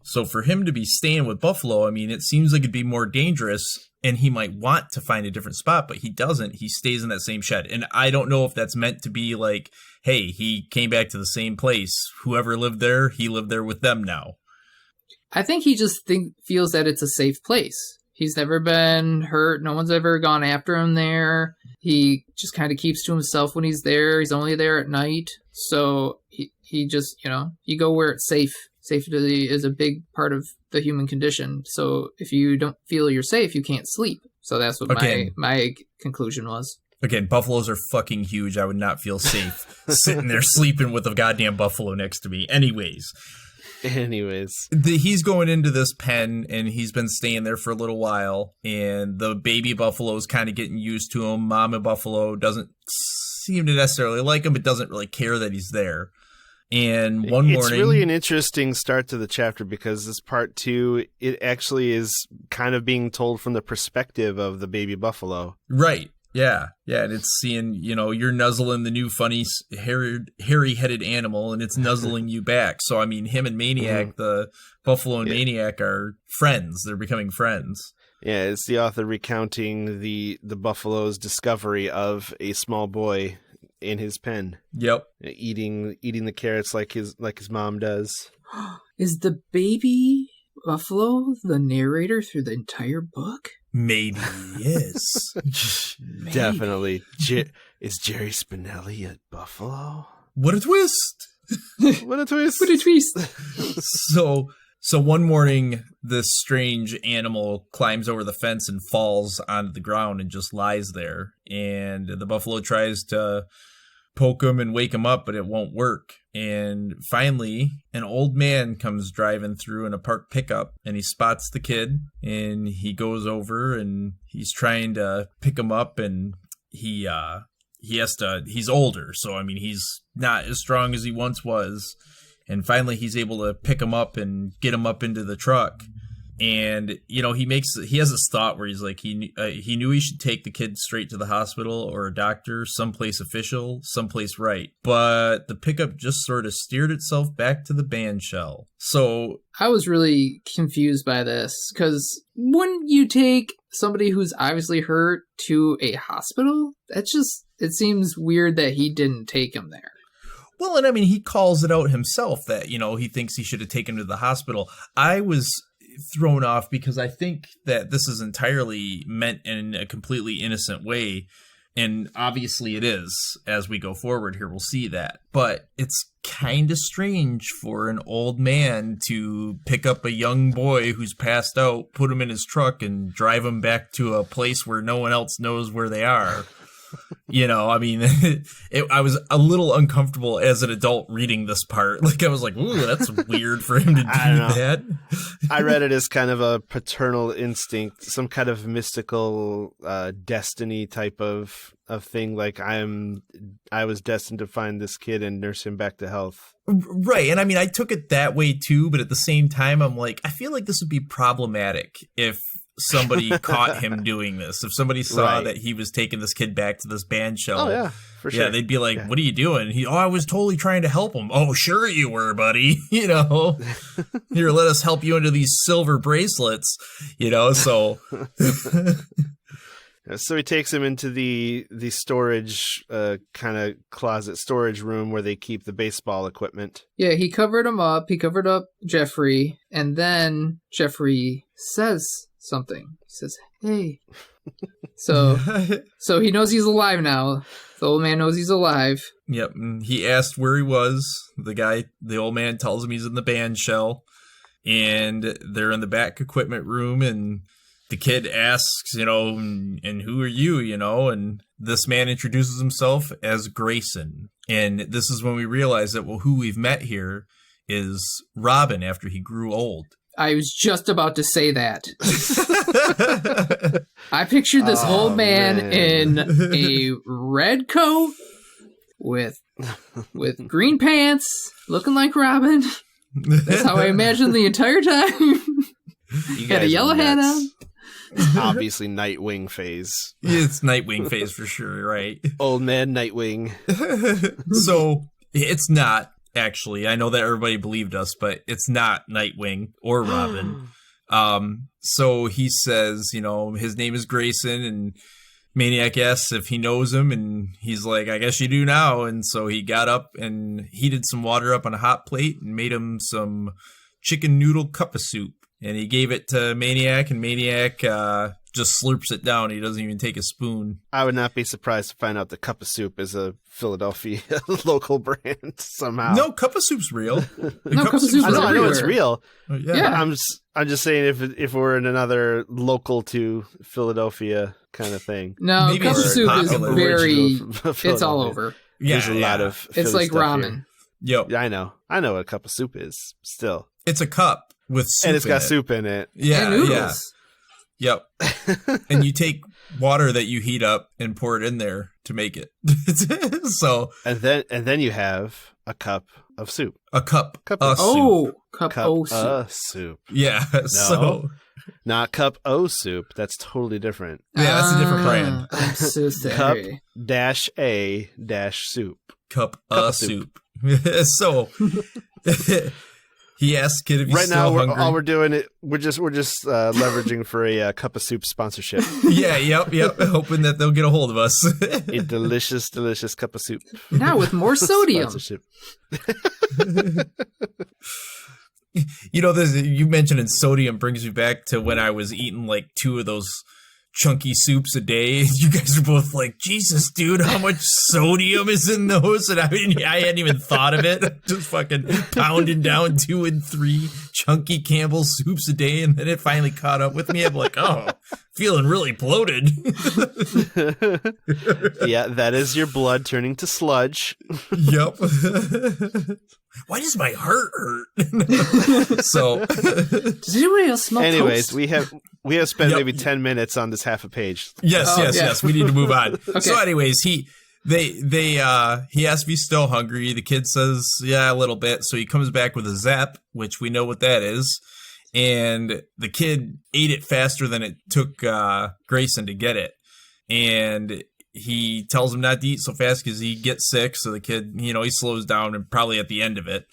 S2: So for him to be staying with buffalo, I mean, it seems like it'd be more dangerous, and he might want to find a different spot, but he doesn't. He stays in that same shed. And I don't know if that's meant to be like, hey, he came back to the same place. Whoever lived there, he lived there with them now.
S3: I think he just feels that it's a safe place. He's never been hurt. No one's ever gone after him there. He just kind of keeps to himself when he's there. He's only there at night. So he just, you go where it's safe. Safety is a big part of the human condition. So if you don't feel you're safe, you can't sleep. So that's what my conclusion was.
S2: Again, buffaloes are fucking huge. I would not feel safe sitting there sleeping with a goddamn buffalo next to me. Anyways, he's going into this pen, and he's been staying there for a little while, and the baby buffalo is kind of getting used to him. Mama buffalo doesn't seem to necessarily like him, but doesn't really care that he's there. And one morning... It's
S1: really an interesting start to the chapter, because this part 2, it actually is kind of being told from the perspective of the baby buffalo.
S2: Right. Yeah. And it's seeing, you're nuzzling the new funny hairy-headed animal, and it's nuzzling you back. So, I mean, him and Maniac, the buffalo and Maniac are friends. They're becoming friends.
S1: Yeah, it's the author recounting the buffalo's discovery of a small boy in his pen.
S2: Yep.
S1: Eating the carrots like his mom does.
S3: Is the baby buffalo the narrator through the entire book?
S2: Maybe he is.
S3: Maybe.
S1: Definitely. Is Jerry Spinelli a buffalo?
S2: What a twist!
S1: What a twist!
S3: What a twist!
S2: So one morning, this strange animal climbs over the fence and falls onto the ground and just lies there. And the buffalo tries to poke him and wake him up, but it won't work. And finally, an old man comes driving through in a parked pickup, and he spots the kid, and he goes over, and he's trying to pick him up, and he's older, so I mean, he's not as strong as he once was. And finally, he's able to pick him up and get him up into the truck. And, he has this thought where he's like, he knew he should take the kid straight to the hospital or a doctor, someplace official, someplace right. But the pickup just sort of steered itself back to the band shell. So
S3: I was really confused by this, because wouldn't you take somebody who's obviously hurt to a hospital? It seems weird that he didn't take him there.
S2: Well, and I mean, he calls it out himself that, he thinks he should have taken him to the hospital. I was thrown off because I think that this is entirely meant in a completely innocent way. And obviously it is. As we go forward here, we'll see that. But it's kind of strange for an old man to pick up a young boy who's passed out, put him in his truck, and drive him back to a place where no one else knows where they are. I mean, I was a little uncomfortable as an adult reading this part. Like, I was like, ooh, that's weird for him to do that.
S1: I read it as kind of a paternal instinct, some kind of mystical destiny type of thing. Like, I was destined to find this kid and nurse him back to health.
S2: Right. And I mean, I took it that way too, but at the same time, I'm like, I feel like this would be problematic if somebody caught him doing this. If somebody saw that he was taking this kid back to this band shell.
S1: Oh, yeah, for sure.
S2: Yeah, they'd be like, what are you doing? I was totally trying to help him. Oh, sure you were, buddy. Here, let us help you into these silver bracelets, so.
S1: So he takes him into the storage kind of closet storage room where they keep the baseball equipment.
S3: Yeah, he covered him up. He covered up Jeffrey. And then Jeffrey says something. He says, "Hey." So he knows he's alive now. The old man knows he's alive.
S2: Yep. And he asked where he was. The old man tells him he's in the band shell, and they're in the back equipment room, and the kid asks, and who are you, and this man introduces himself as Grayson. And this is when we realize that, who we've met here is Robin after he grew old.
S3: I was just about to say that. I pictured this old man in a red coat with green pants, looking like Robin. That's how I imagined the entire time. Had a yellow hat on.
S1: Obviously Nightwing phase.
S2: It's Nightwing phase for sure, right?
S1: Old man Nightwing.
S2: So it's not, actually. I know that everybody believed us, but it's not Nightwing or Robin. So he says, his name is Grayson, and Maniac asks if he knows him, and he's like, I guess you do now. And so he got up and heated some water up on a hot plate and made him some chicken noodle cup of soup. And he gave it to Maniac, and Maniac just slurps it down. He doesn't even take a spoon.
S1: I would not be surprised to find out the cup of soup is a Philadelphia local brand somehow.
S2: No, cup of soup's real.
S3: Cup of soup's
S1: I know it's real.
S2: Yeah.
S1: I'm just saying if we're in another local to Philadelphia kind of thing.
S3: No,
S2: Maybe
S3: cup of
S2: it's
S3: soup is
S2: popular.
S3: very.
S1: Original
S3: It's all over.
S2: Yeah,
S1: There's a lot of Philly
S3: It's like
S1: stuff
S3: ramen.
S1: here.
S2: Yep.
S1: Yeah, I know what a cup of soup is still.
S2: It's a cup with soup
S1: And it's got
S2: in it.
S1: soup in it.
S2: Yeah,
S3: And noodles.
S2: yeah. Yep. And you take water that you heat up and pour it in there to make it. So
S1: And then you have a cup of soup.
S2: a cup
S1: Cup
S2: of
S1: of
S2: soup.
S3: Cup
S1: Cup
S3: o soup.
S1: of soup.
S2: Yeah. So
S1: Not cup o soup. That's totally different.
S2: yeah, that's a different brand.
S3: I'm so
S1: Cup
S3: sorry.
S1: -a-soup.
S2: Cup
S1: of
S2: of soup. So he asked kid if he's
S1: Right
S2: still
S1: now,
S2: hungry.
S1: all we're doing we're just leveraging for a cup of soup sponsorship.
S2: Yeah, yep. Hoping that they'll get a hold of us.
S1: A delicious, delicious cup of soup.
S3: Now with more sodium.
S1: Sponsorship.
S2: This you mentioning sodium brings me back to when I was eating like 2 of those chunky soups a day. You guys are both like, Jesus, dude, how much sodium is in those? And I hadn't even thought of it. Just fucking pounding down 2 and 3 chunky Campbell soups a day, and then it finally caught up with me. I'm like, oh, feeling really bloated.
S1: Yeah, that is your blood turning to sludge.
S2: Yep. Why does my heart hurt? So,
S3: Does anybody else smell
S1: Anyways,
S3: toast?
S1: we have spent
S2: Yep.
S1: maybe 10 minutes on this half a page.
S2: yes. We need to move on.
S3: Okay.
S2: So, anyways, he asks if he's still hungry. The kid says, yeah, a little bit. So he comes back with a Zap, which we know what that is. And the kid ate it faster than it took Grayson to get it. And he tells him not to eat so fast because he gets sick. So the kid, he slows down, and probably at the end of it.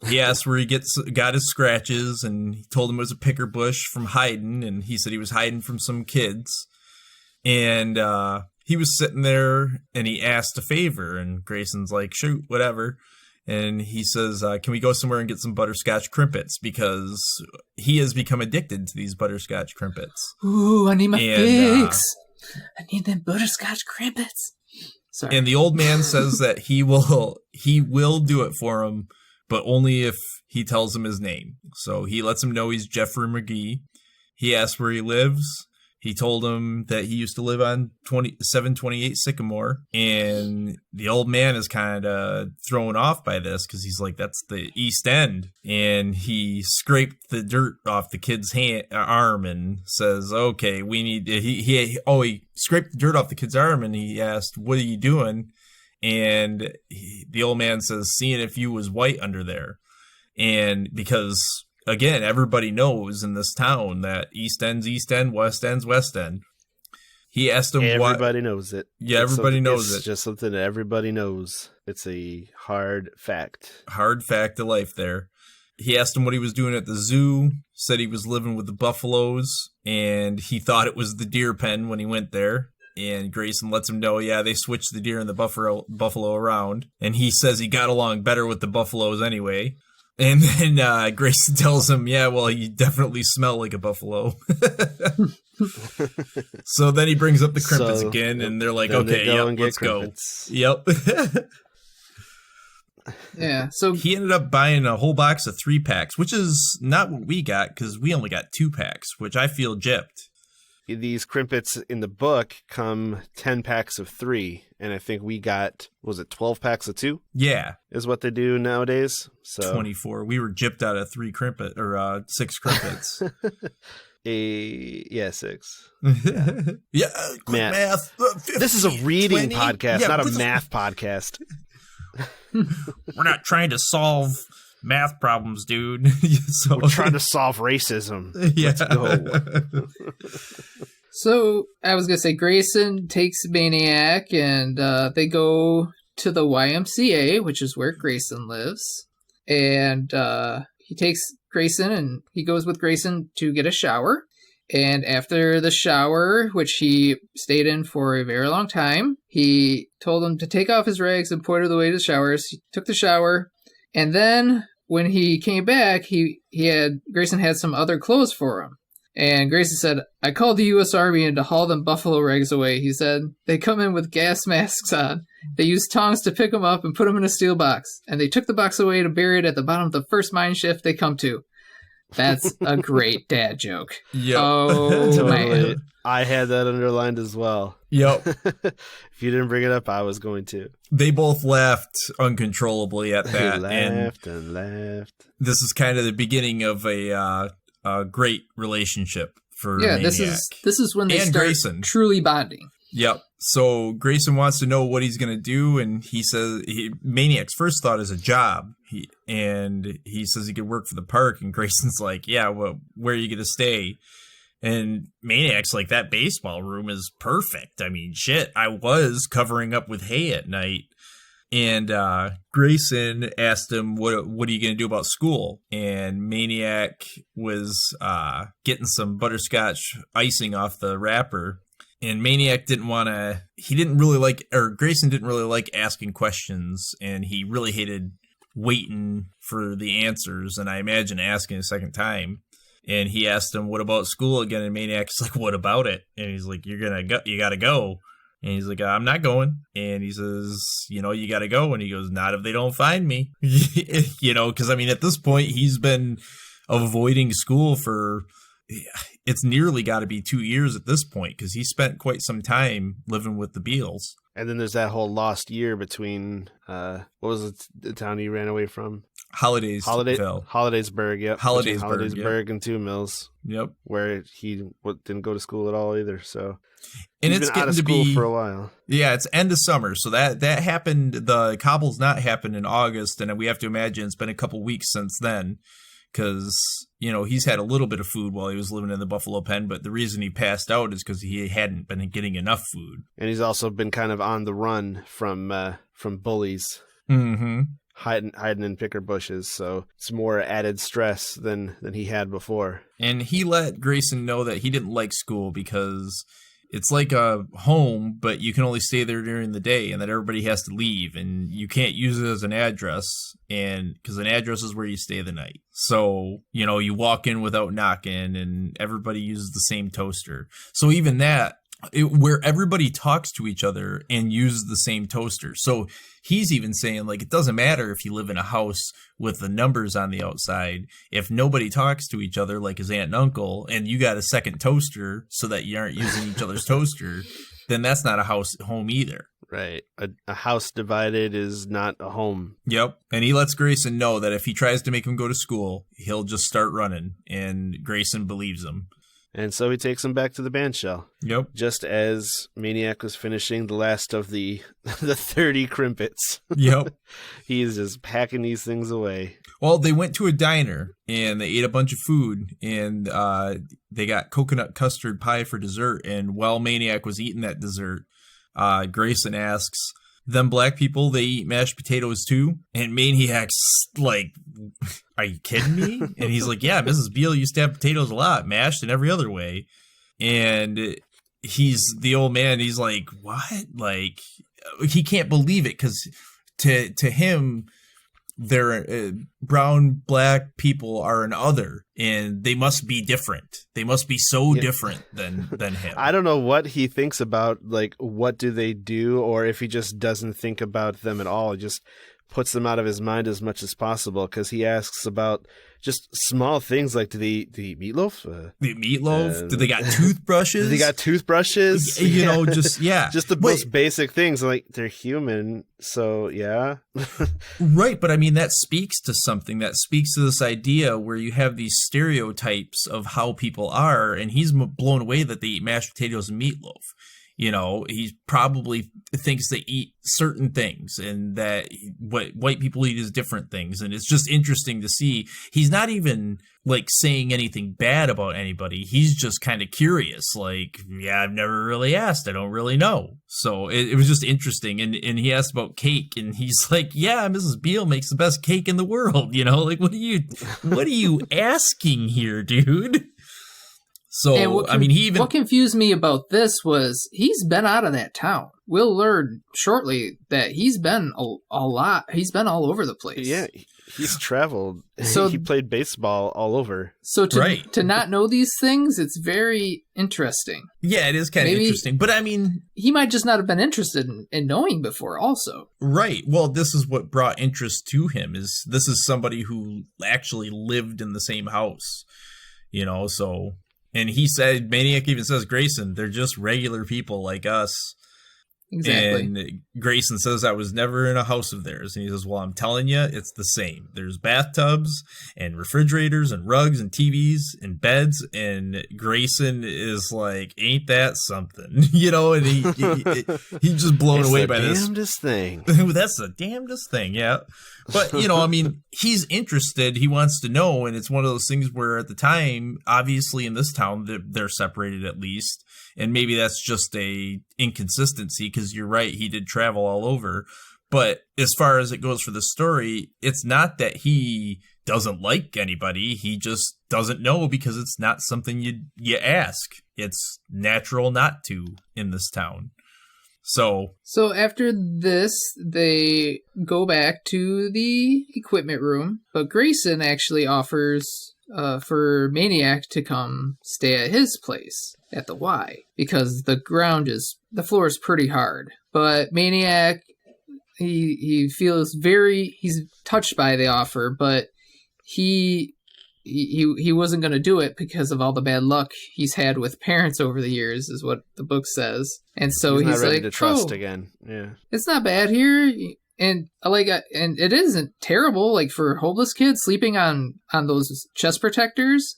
S2: He asked where he got his scratches, and he told him it was a picker bush from hiding. And he said he was hiding from some kids. And he was sitting there, and he asked a favor, and Grayson's like, shoot, whatever. And he says, can we go somewhere and get some butterscotch crimpets? Because he has become addicted to these butterscotch crimpets.
S3: Ooh, I need my
S2: And,
S3: fix. I need them butterscotch crimpets. Sorry.
S2: And the old man says that he will do it for him, but only if he tells him his name. So he lets him know he's Jeffrey Magee. He asks where he lives. He told him that he used to live on 728 Sycamore, and the old man is kind of thrown off by this because he's like, that's the East End. And he scraped the dirt off the kid's arm and says, okay, we need to, he scraped the dirt off the kid's arm, and he asked, what are you doing? And the old man says, seeing if you was white under there. And because, again, everybody knows in this town that East End's East End, West End's West End. He asked him
S1: Everybody knows it.
S2: Yeah, everybody knows it.
S1: It's just something that everybody knows. It's a hard fact.
S2: Hard fact of life there. He asked him what he was doing at the zoo, said he was living with the buffaloes, and he thought it was the deer pen when he went there. And Grayson lets him know, yeah, they switched the deer and the buffalo around. And he says he got along better with the buffaloes anyway. And then Grayson tells him, yeah, well, you definitely smell like a buffalo. So then he brings up the crimpets again, and they're like, okay, yep, let's go. Yep.
S3: Yeah, so
S2: he ended up buying a whole box of 3-packs, which is not what we got, because we only got 2-packs, which I feel gypped.
S1: These crimpets in the book come 10 packs of 3, and I think we got, was it 12 packs of 2?
S2: Yeah.
S1: Is what they do nowadays. So
S2: 24. We were gypped out of 6 crimpets.
S1: 6.
S2: Yeah, quick math. 50,
S1: this is a reading
S2: 20.
S1: podcast, not a math podcast.
S2: We're not trying to solve math problems, dude. So,
S1: we're trying to solve racism.
S2: Yeah.
S1: Let's go.
S3: So I was gonna say Grayson takes Maniac, and they go to the YMCA, which is where Grayson lives, and he takes Grayson, and he goes with Grayson to get a shower. And after the shower, which he stayed in for a very long time, he told him to take off his rags and pointed the way to the showers. He took the shower, and then when he came back, Grayson had some other clothes for him. And Grayson said, I called the U.S. Army in to haul them buffalo rags away. He said, they come in with gas masks on. They used tongs to pick them up and put them in a steel box. And they took the box away to bury it at the bottom of the first mine shaft they come to. That's a great dad joke.
S2: Yep.
S3: Oh,
S1: Totally.
S3: man.
S1: I had that underlined as well.
S2: Yep.
S1: If you didn't bring it up, I was going to.
S2: They both laughed uncontrollably at that.
S1: They laughed and laughed.
S2: This is kind of the beginning of a great relationship for Maniac.
S3: This is when they
S2: and
S3: start
S2: Grayson.
S3: Truly bonding.
S2: Yep. So Grayson wants to know what he's going to do, and he says Maniac's first thought is a job. He says he could work for the park, and Grayson's like, yeah, well, where are you going to stay? And Maniac's like, that baseball room is perfect. I mean, shit, I was covering up with hay at night. And Grayson asked him, what are you going to do about school? And Maniac was getting some butterscotch icing off the wrapper. And Maniac Grayson didn't really like asking questions, and he really hated waiting for the answers, and I imagine asking a second time. And he asked him, what about school again? And Maniac's like, what about it? And he's like, you gotta go. And he's like, I'm not going. And he says, you gotta go. And he goes, not if they don't find me. Because I mean, at this point, he's been avoiding school for... It's nearly got to be 2 years at this point, because he spent quite some time living with the Beals.
S1: And then there's that whole lost year between, what was it, the town he ran away from? Hollidaysburg, yep. Hollidaysburg and 2 Mills.
S2: Yep.
S1: Where he didn't go to school at all either, so...
S2: And
S1: He's
S2: it's
S1: been out
S2: getting
S1: of
S2: to
S1: school
S2: be
S1: for a while.
S2: Yeah, it's end of summer, so that happened. The cobble's not happened in August, and we have to imagine it's been a couple weeks since then. Because, he's had a little bit of food while he was living in the buffalo pen, but the reason he passed out is because he hadn't been getting enough food.
S1: And he's also been kind of on the run from bullies.
S2: Mm-hmm.
S1: Hiding in picker bushes, so it's more added stress than he had before.
S2: And he let Grayson know that he didn't like school because it's like a home, but you can only stay there during the day, and that everybody has to leave, and you can't use it as an address, and because an address is where you stay the night. So, you walk in without knocking, and everybody uses the same toaster. So even that, where everybody talks to each other and uses the same toaster. So he's even saying, like, it doesn't matter if you live in a house with the numbers on the outside. If nobody talks to each other, like his aunt and uncle, and you got a second toaster so that you aren't using each other's toaster, then that's not a home either.
S1: Right. A house divided is not a home.
S2: Yep. And he lets Grayson know that if he tries to make him go to school, he'll just start running. And Grayson believes him.
S1: And so he takes him back to the bandshell.
S2: Yep.
S1: Just as Maniac was finishing the last of the 30 crimpets.
S2: Yep.
S1: He's just packing these things away.
S2: Well, they went to a diner, and they ate a bunch of food, and they got coconut custard pie for dessert. And while Maniac was eating that dessert, Grayson asks, them black people, they eat mashed potatoes too? And Maniac's like, are you kidding me? And he's like, yeah, Mrs. Beale used to have potatoes a lot, mashed in every other way. And the old man, he's like, what? Like, he can't believe it, because to him, brown, black people are an other, and they must be different. They must be so different than him.
S1: I don't know what he thinks about, like, what do they do, or if he just doesn't think about them at all. He just puts them out of his mind as much as possible, because he asks about just small things like, do they eat meatloaf?
S2: The meatloaf? Do they got toothbrushes?
S1: Do they got toothbrushes?
S2: You know, just the
S1: most basic things. Like, they're human, so yeah.
S2: Right, but I mean, that speaks to something. That speaks to this idea where you have these stereotypes of how people are, and he's blown away that they eat mashed potatoes and meatloaf. You know, he probably thinks they eat certain things, and that what white people eat is different things. And it's just interesting to see. He's not even like saying anything bad about anybody. He's just kind of curious. Like, yeah, I've never really asked. I don't really know. So it was just interesting. And he asked about cake, and he's like, yeah, Mrs. Beale makes the best cake in the world. You know, like, what are you asking here, dude? So, what
S3: confused me about this was he's been out of that town. We'll learn shortly that he's been a lot. He's been all over the place.
S1: Yeah, he's traveled. So he played baseball all over.
S3: So to not know these things, it's very interesting.
S2: Yeah, it is kind of interesting. But I mean,
S3: he might just not have been interested in knowing before also.
S2: Right. Well, this is what brought interest to him. This is somebody who actually lived in the same house, you know, so... And he said, Maniac even says, Grayson, they're just regular people like us.
S3: Exactly.
S2: And Grayson says, I was never in a house of theirs. And he says, well, I'm telling you, it's the same. There's bathtubs and refrigerators and rugs and TVs and beds. And Grayson is like, ain't that something? You know, and he's just blown away by this.
S1: Damnedest thing.
S2: That's the damnedest thing, yeah. But, you know, I mean, he's interested. He wants to know. And it's one of those things where at the time, obviously in this town, they're separated at least. And maybe that's just a inconsistency because you're right. He did travel all over. But as far as it goes for the story, it's not that he doesn't like anybody. He just doesn't know because it's not something you ask. It's natural not to in this town. So
S3: after this, they go back to the equipment room, but Grayson actually offers for Maniac to come stay at his place at the Y because the floor is pretty hard. But Maniac, he feels he's touched by the offer, but he wasn't going to do it because of all the bad luck he's had with parents over the years, is what the book says. And so he's
S1: not ready
S3: like,
S1: to trust again. Yeah,
S3: it's not bad here, and and it isn't terrible. Like for homeless kids sleeping on those chest protectors,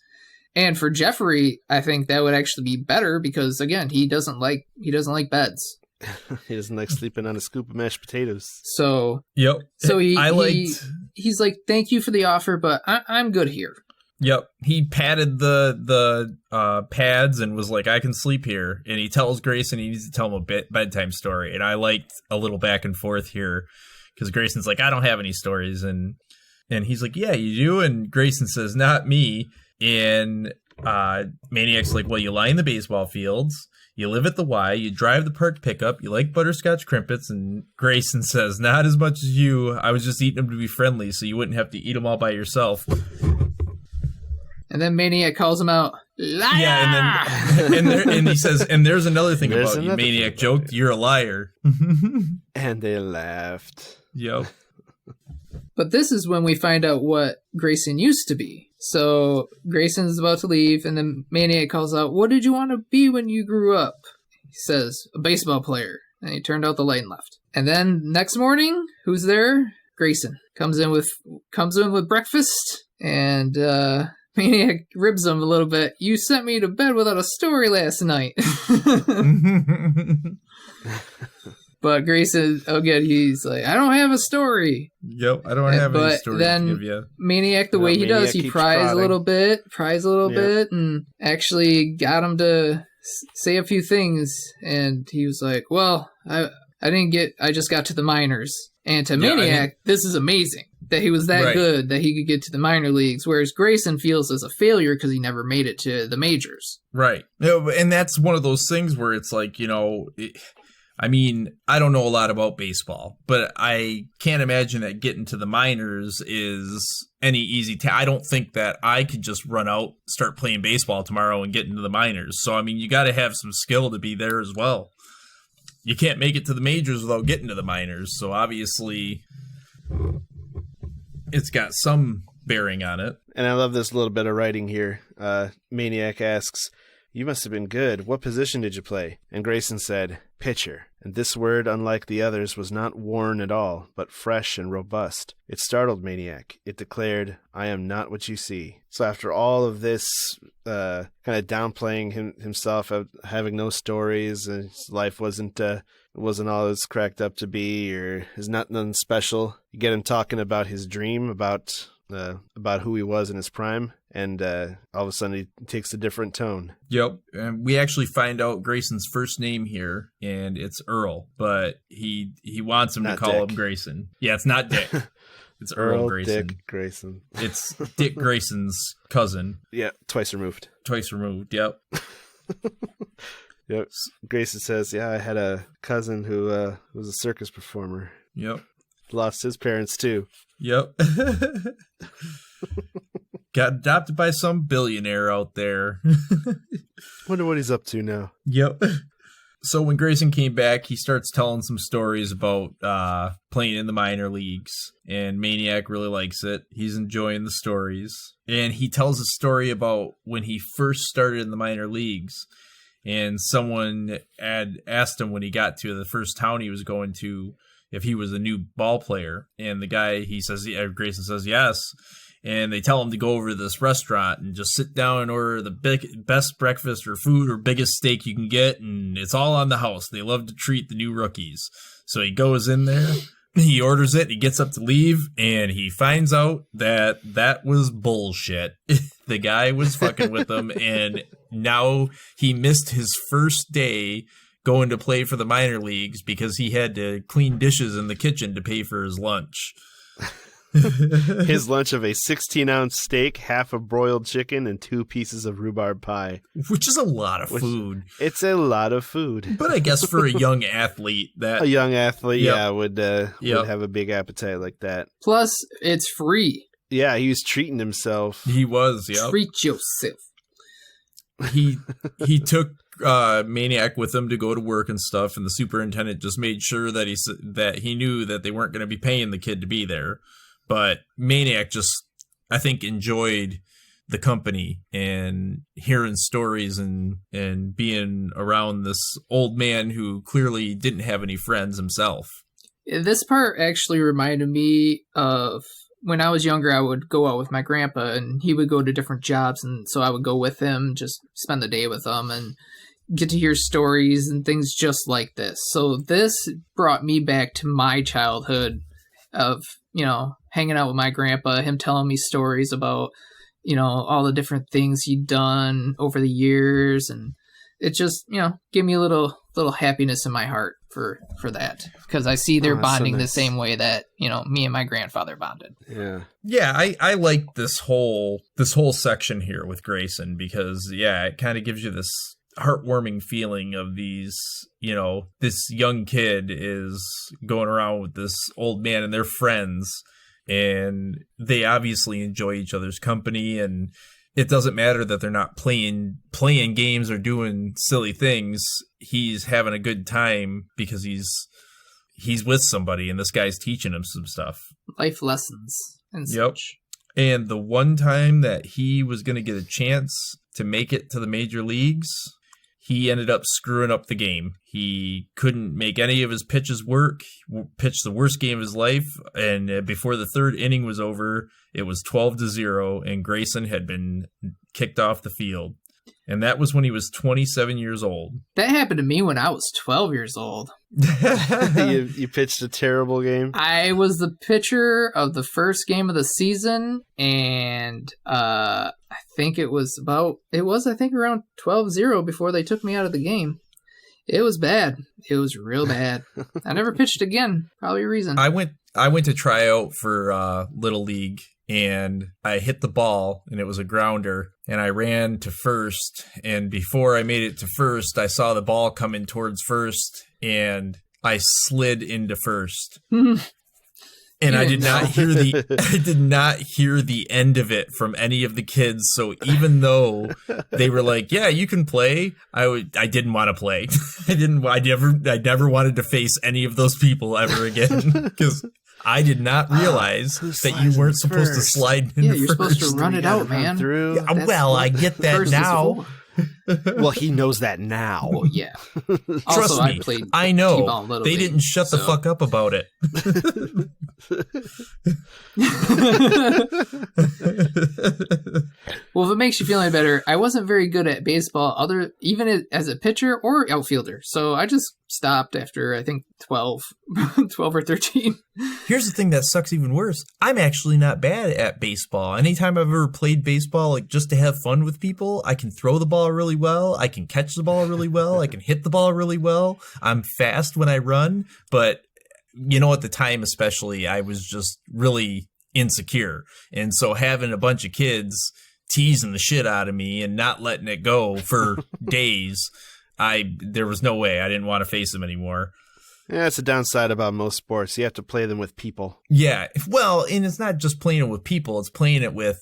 S3: and for Jeffrey, I think that would actually be better because again, he doesn't like beds.
S1: He doesn't like sleeping on a scoop of mashed potatoes.
S3: So
S2: yep.
S3: So he's like, thank you for the offer, but I'm good here.
S2: Yep. He patted the pads and was like, I can sleep here. And he tells Grayson he needs to tell him a bedtime story. And I liked a little back and forth here because Grayson's like, I don't have any stories. And he's like, yeah, you do. And Grayson says, not me. And Maniac's like, well, you lie in the baseball fields. You live at the Y. You drive the parked pickup. You like butterscotch crimpets. And Grayson says, not as much as you. I was just eating them to be friendly so you wouldn't have to eat them all by yourself.
S3: And then Maniac calls him out, liar!
S2: Yeah, and he says, and there's another thing about you, Maniac joked, you're a liar.
S1: And they laughed.
S2: Yep.
S3: But this is when we find out what Grayson used to be. So Grayson's about to leave, and then Maniac calls out, what did you want to be when you grew up? He says, a baseball player. And he turned out the light and left. And then next morning, who's there? Grayson comes in with breakfast, and Maniac ribs him a little bit. You sent me to bed without a story last night. But Grayson, again, he's like, I don't have a story.
S2: Yep, I don't have any story to give you.
S3: Maniac, the way he does, he pries a little bit, and actually got him to say a few things. And he was like, well, I just got to the minors. And to Maniac, this is amazing that he was that good that he could get to the minor leagues, whereas Grayson feels as a failure because he never made it to the majors.
S2: Right. And that's one of those things where it's like, you know, I mean, I don't know a lot about baseball, but I can't imagine that getting to the minors is any easy I don't think that I could just run out, start playing baseball tomorrow and get into the minors. So, I mean, you got to have some skill to be there as well. You can't make it to the majors without getting to the minors. So, obviously, it's got some bearing on it.
S1: And I love this little bit of writing here. Maniac asks, "You must have been good. What position did you play?" And Grayson said, "Pitcher." And this word, unlike the others, was not worn at all, but fresh and robust. It startled Maniac. It declared, "I am not what you see." So after all of this kind of downplaying himself, having no stories, his life wasn't all it's cracked up to be, or is nothing special, you get him talking about his dream, about who he was in his prime, and all of a sudden he takes a different tone.
S2: Yep. And we actually find out Grayson's first name here, and it's Earl, but he wants him to call him Grayson. Yeah, it's not Dick. It's Earl Grayson.
S1: Dick Grayson.
S2: It's Dick Grayson's cousin.
S1: Yeah, twice removed.
S2: Yep.
S1: Yep. Grayson says, "Yeah, I had a cousin who was a circus performer."
S2: Yep.
S1: Lost his parents too.
S2: Yep. Got adopted by some billionaire out there.
S1: Wonder what he's up to now.
S2: Yep. So when Grayson came back, he starts telling some stories about playing in the minor leagues, and Maniac really likes it. He's enjoying the stories. And he tells a story about when he first started in the minor leagues, and someone had asked him when he got to the first town he was going to if he was a new ball player. And the guy, Grayson says yes. And they tell him to go over to this restaurant and just sit down and order the best breakfast or food or biggest steak you can get. And it's all on the house. They love to treat the new rookies. So he goes in there, he orders it, he gets up to leave, and he finds out that was bullshit. The guy was fucking with him, and now he missed his first day going to play for the minor leagues because he had to clean dishes in the kitchen to pay for his lunch.
S1: His lunch of a 16-ounce steak, half a broiled chicken, and 2 pieces of rhubarb pie.
S2: Which is a lot of food.
S1: It's a lot of food.
S2: But I guess for a young athlete,
S1: would have a big appetite like that.
S3: Plus, it's free.
S1: Yeah, he was treating himself.
S2: He was, yeah.
S3: Treat yourself.
S2: He took Maniac with him to go to work and stuff, and the superintendent just made sure that he knew that they weren't going to be paying the kid to be there. But Maniac just, I think, enjoyed the company and hearing stories and being around this old man who clearly didn't have any friends himself.
S3: This part actually reminded me of when I was younger. I would go out with my grandpa, and he would go to different jobs, and so I would go with him, just spend the day with him, and get to hear stories and things just like this. So this brought me back to my childhood of, hanging out with my grandpa, him telling me stories about, all the different things he'd done over the years. And it just, gave me a little happiness in my heart for that. Because I see they're bonding so nice. The same way that, me and my grandfather bonded.
S1: Yeah.
S2: Yeah, I like this whole section here with Grayson because, it kind of gives you this heartwarming feeling of these, this young kid is going around with this old man and they're friends, and they obviously enjoy each other's company, and it doesn't matter that they're not playing games or doing silly things. He's having a good time because he's with somebody, and this guy's teaching him some stuff.
S3: Life lessons and such.
S2: And the one time that he was going to get a chance to make it to the major leagues, he ended up screwing up the game. He couldn't make any of his pitches work, pitched the worst game of his life, and before the third inning was over, it was 12-0, and Grayson had been kicked off the field. And that was when he was 27 years old.
S3: That happened to me when I was 12 years old.
S1: You pitched a terrible game?
S3: I was the pitcher of the first game of the season, and I think it was around 12-0 before they took me out of the game. It was bad. It was real bad. I never pitched again. Probably a reason.
S2: I went to try out for Little League and I hit the ball, and it was a grounder, and I ran to first, and before I made it to first, I saw the ball coming towards first, and I slid into first. And I did not hear the end of it from any of the kids. So even though they were like, "Yeah, you can play," I didn't want to play. I never wanted to face any of those people ever again, because I did not realize that you weren't supposed to slide in.
S3: Yeah, you're supposed to run it out, man.
S1: Through.
S2: Yeah, well, I get that now.
S1: Well, he knows that now.
S3: Well, yeah.
S2: Trust me, I know. They didn't shut the fuck up about it.
S3: Well, if it makes you feel any better, I wasn't very good at baseball, even as a pitcher or outfielder. So I just stopped after, I think, 12 or 13.
S2: Here's the thing that sucks even worse. I'm actually not bad at baseball. Anytime I've ever played baseball, like just to have fun with people, I can throw the ball really well. I can catch the ball really well. I can hit the ball really well. I'm fast when I run. But, at the time especially, I was just really insecure. And so having a bunch of kids teasing the shit out of me and not letting it go for days, there was no way. I didn't want to face them anymore.
S1: Yeah, that's the downside about most sports. You have to play them with people.
S2: Yeah. Well, and it's not just playing it with people. It's playing it with...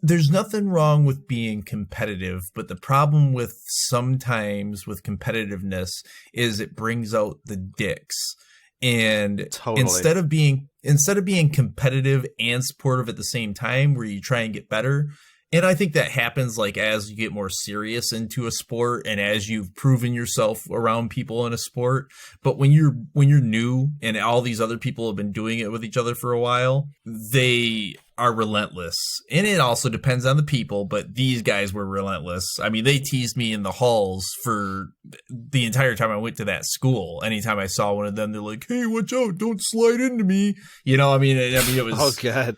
S2: There's nothing wrong with being competitive, but the problem with sometimes with competitiveness is it brings out the dicks. And
S1: totally.
S2: instead of being competitive and supportive at the same time, where you try and get better, and I think that happens like as you get more serious into a sport and as you've proven yourself around people in a sport. But when you're new and all these other people have been doing it with each other for a while, they are relentless. And it also depends on the people, but these guys were relentless. I mean, they teased me in the halls for the entire time I went to that school. Anytime I saw one of them, they're like, "Hey, watch out, don't slide into me." It was...
S1: Oh, God.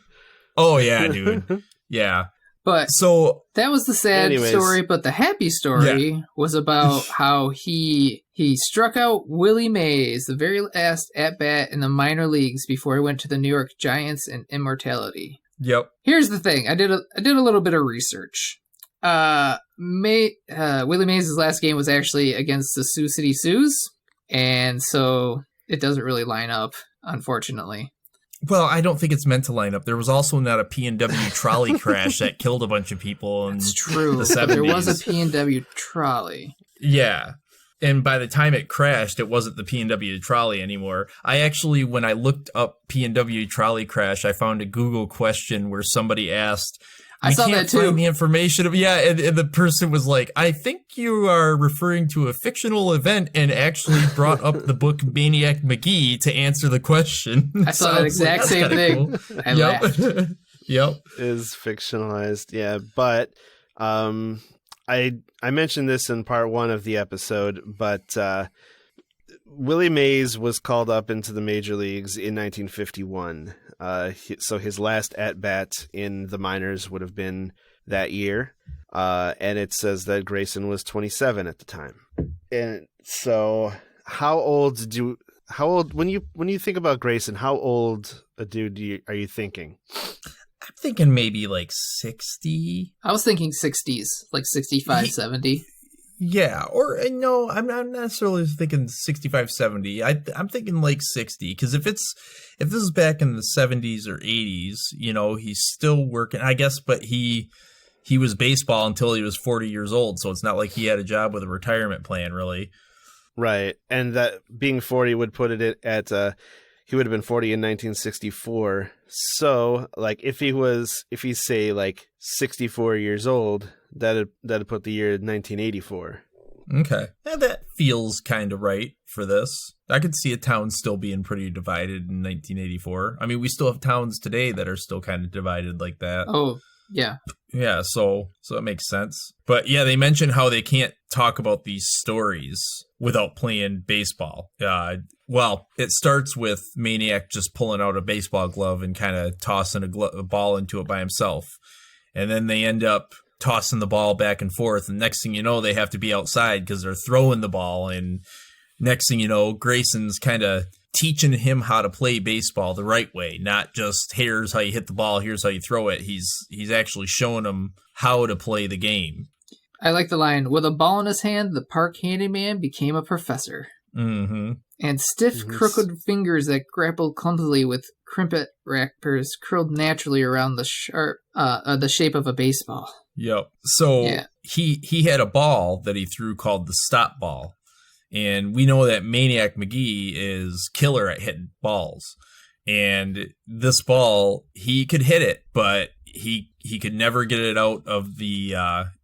S2: Oh, yeah, dude. Yeah.
S3: But
S2: so
S3: that was the sad story, but the happy story was about how he struck out Willie Mays the very last at-bat in the minor leagues before he went to the New York Giants and immortality.
S2: Yep.
S3: Here's the thing. I did a little bit of research. Willie Mays' last game was actually against the Sioux City Sioux, and so it doesn't really line up, unfortunately.
S2: Well, I don't think it's meant to line up. There was also not a P&W trolley crash that killed a bunch of people in
S3: That's true.
S2: the 70s.
S3: There was a P&W trolley.
S2: Yeah. And by the time it crashed, it wasn't the P&W trolley anymore. I actually, when I looked up P&W trolley crash, I found a Google question where somebody asked,
S3: I saw that too.
S2: Find the information and the person was like, "I think you are referring to a fictional event," and actually brought up the book Maniac Magee to answer the question.
S3: I saw that exact same thing. Cool. I laughed.
S2: Yep.
S1: Is fictionalized, yeah. But I mentioned this in part 1 of the episode, but Willie Mays was called up into the major leagues in 1951. So his last at-bat in the minors would have been that year. And it says that Grayson was 27 at the time. And so when you think about Grayson, how old a dude are you thinking?
S2: I'm thinking maybe like 60.
S3: I was thinking 60s, like 65, 70.
S2: Yeah, or no, I'm not necessarily thinking 65, 70. I'm thinking like 60, because if this is back in the 70s or 80s, he's still working, I guess, but he was baseball until he was 40 years old, so it's not like he had a job with a retirement plan, really.
S1: Right, and that being 40 would put it at he would have been 40 in 1964. So, like, if he's say like 64 years old, that'd put the year 1984.
S2: Okay, that feels kind of right for this. I could see a town still being pretty divided in 1984. I mean, we still have towns today that are still kind of divided like that.
S3: Oh, yeah.
S2: Yeah, so that makes sense. But yeah, they mentioned how they can't talk about these stories without playing baseball. Well, it starts with Maniac just pulling out a baseball glove and kind of tossing a ball into it by himself. And then they end up tossing the ball back and forth. And next thing you know, they have to be outside because they're throwing the ball. And next thing you know, Grayson's kind of teaching him how to play baseball the right way, not just here's how you hit the ball, here's how you throw it. He's actually showing him how to play the game.
S3: I like the line, with a ball in his hand, the park handyman became a professor.
S2: Mm-hmm.
S3: And stiff, crooked fingers that grappled clumsily with crimpet wrappers curled naturally around the shape of a baseball.
S2: Yep. So he had a ball that he threw called the stop ball. And we know that Maniac Magee is killer at hitting balls. And this ball, he could hit it, but he could never get it out of the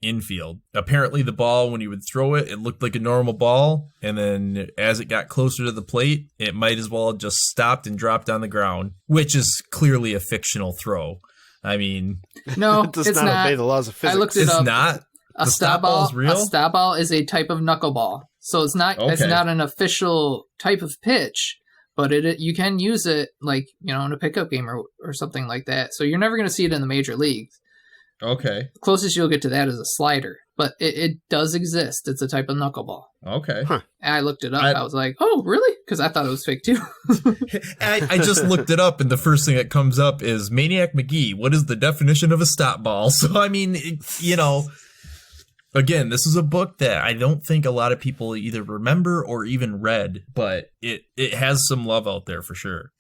S2: infield. Apparently the ball, when he would throw it, it looked like a normal ball. And then as it got closer to the plate, it might as well have just stopped and dropped on the ground, which is clearly a fictional throw. I mean...
S3: No,
S1: it does
S3: it's
S1: not obey the laws of physics.
S3: I looked it up.
S2: It's not?
S3: A
S2: The
S3: stop ball
S2: ball's real?
S3: A stop ball is a type of knuckleball. So it's not an official type of pitch, but you can use it like, in a pickup game or something like that. So you're never going to see it in the major leagues.
S2: Okay.
S3: The closest you'll get to that is a slider, but it does exist. It's a type of knuckleball.
S2: Okay.
S1: Huh.
S3: And I looked it up. I was like, oh, really? Because I thought it was fake too.
S2: I just looked it up, and the first thing that comes up is Maniac Magee. What is the definition of a stop ball? So, I mean, again, this is a book that I don't think a lot of people either remember or even read, but it has some love out there for sure.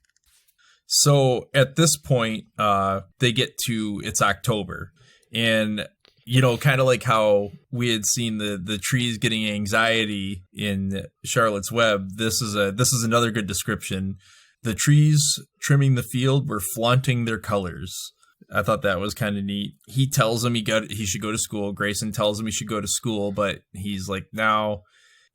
S2: So at this point, they get to, it's October, and kind of like how we had seen the trees getting anxiety in Charlotte's Web. This is another good description. The trees trimming the field were flaunting their colors. I thought that was kind of neat. He tells him he should go to school. Grayson tells him he should go to school, but he's like, no.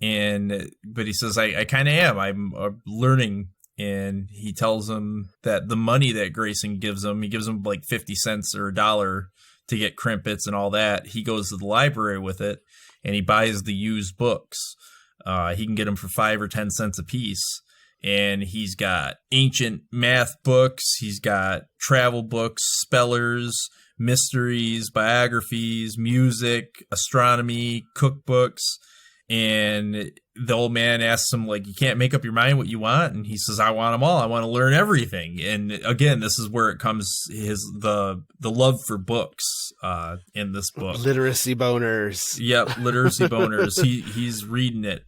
S2: But he says, I kind of am. I'm learning. And he tells him that the money that Grayson gives him, he gives him like 50 cents or $1 to get crimpets and all that. He goes to the library with it, and he buys the used books. He can get them for 5 or 10 cents a piece. And he's got ancient math books, he's got travel books, spellers, mysteries, biographies, music, astronomy, cookbooks. And the old man asks him, like, you can't make up your mind what you want? And he says, I want them all. I want to learn everything. And again, this is where it comes, the love for books in this book.
S1: Literacy boners.
S2: Yep, literacy boners. He's reading it.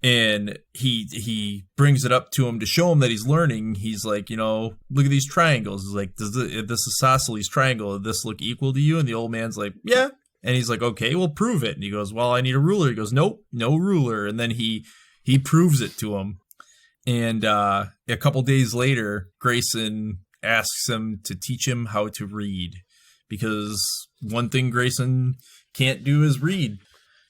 S2: And he brings it up to him to show him that he's learning. He's like, look at these triangles. He's like, does this isosceles triangle, does this look equal to you? And the old man's like, yeah. And he's like, okay, well, prove it. And he goes, well, I need a ruler. He goes, nope, no ruler. And then he proves it to him. And a couple days later, Grayson asks him to teach him how to read, because one thing Grayson can't do is read.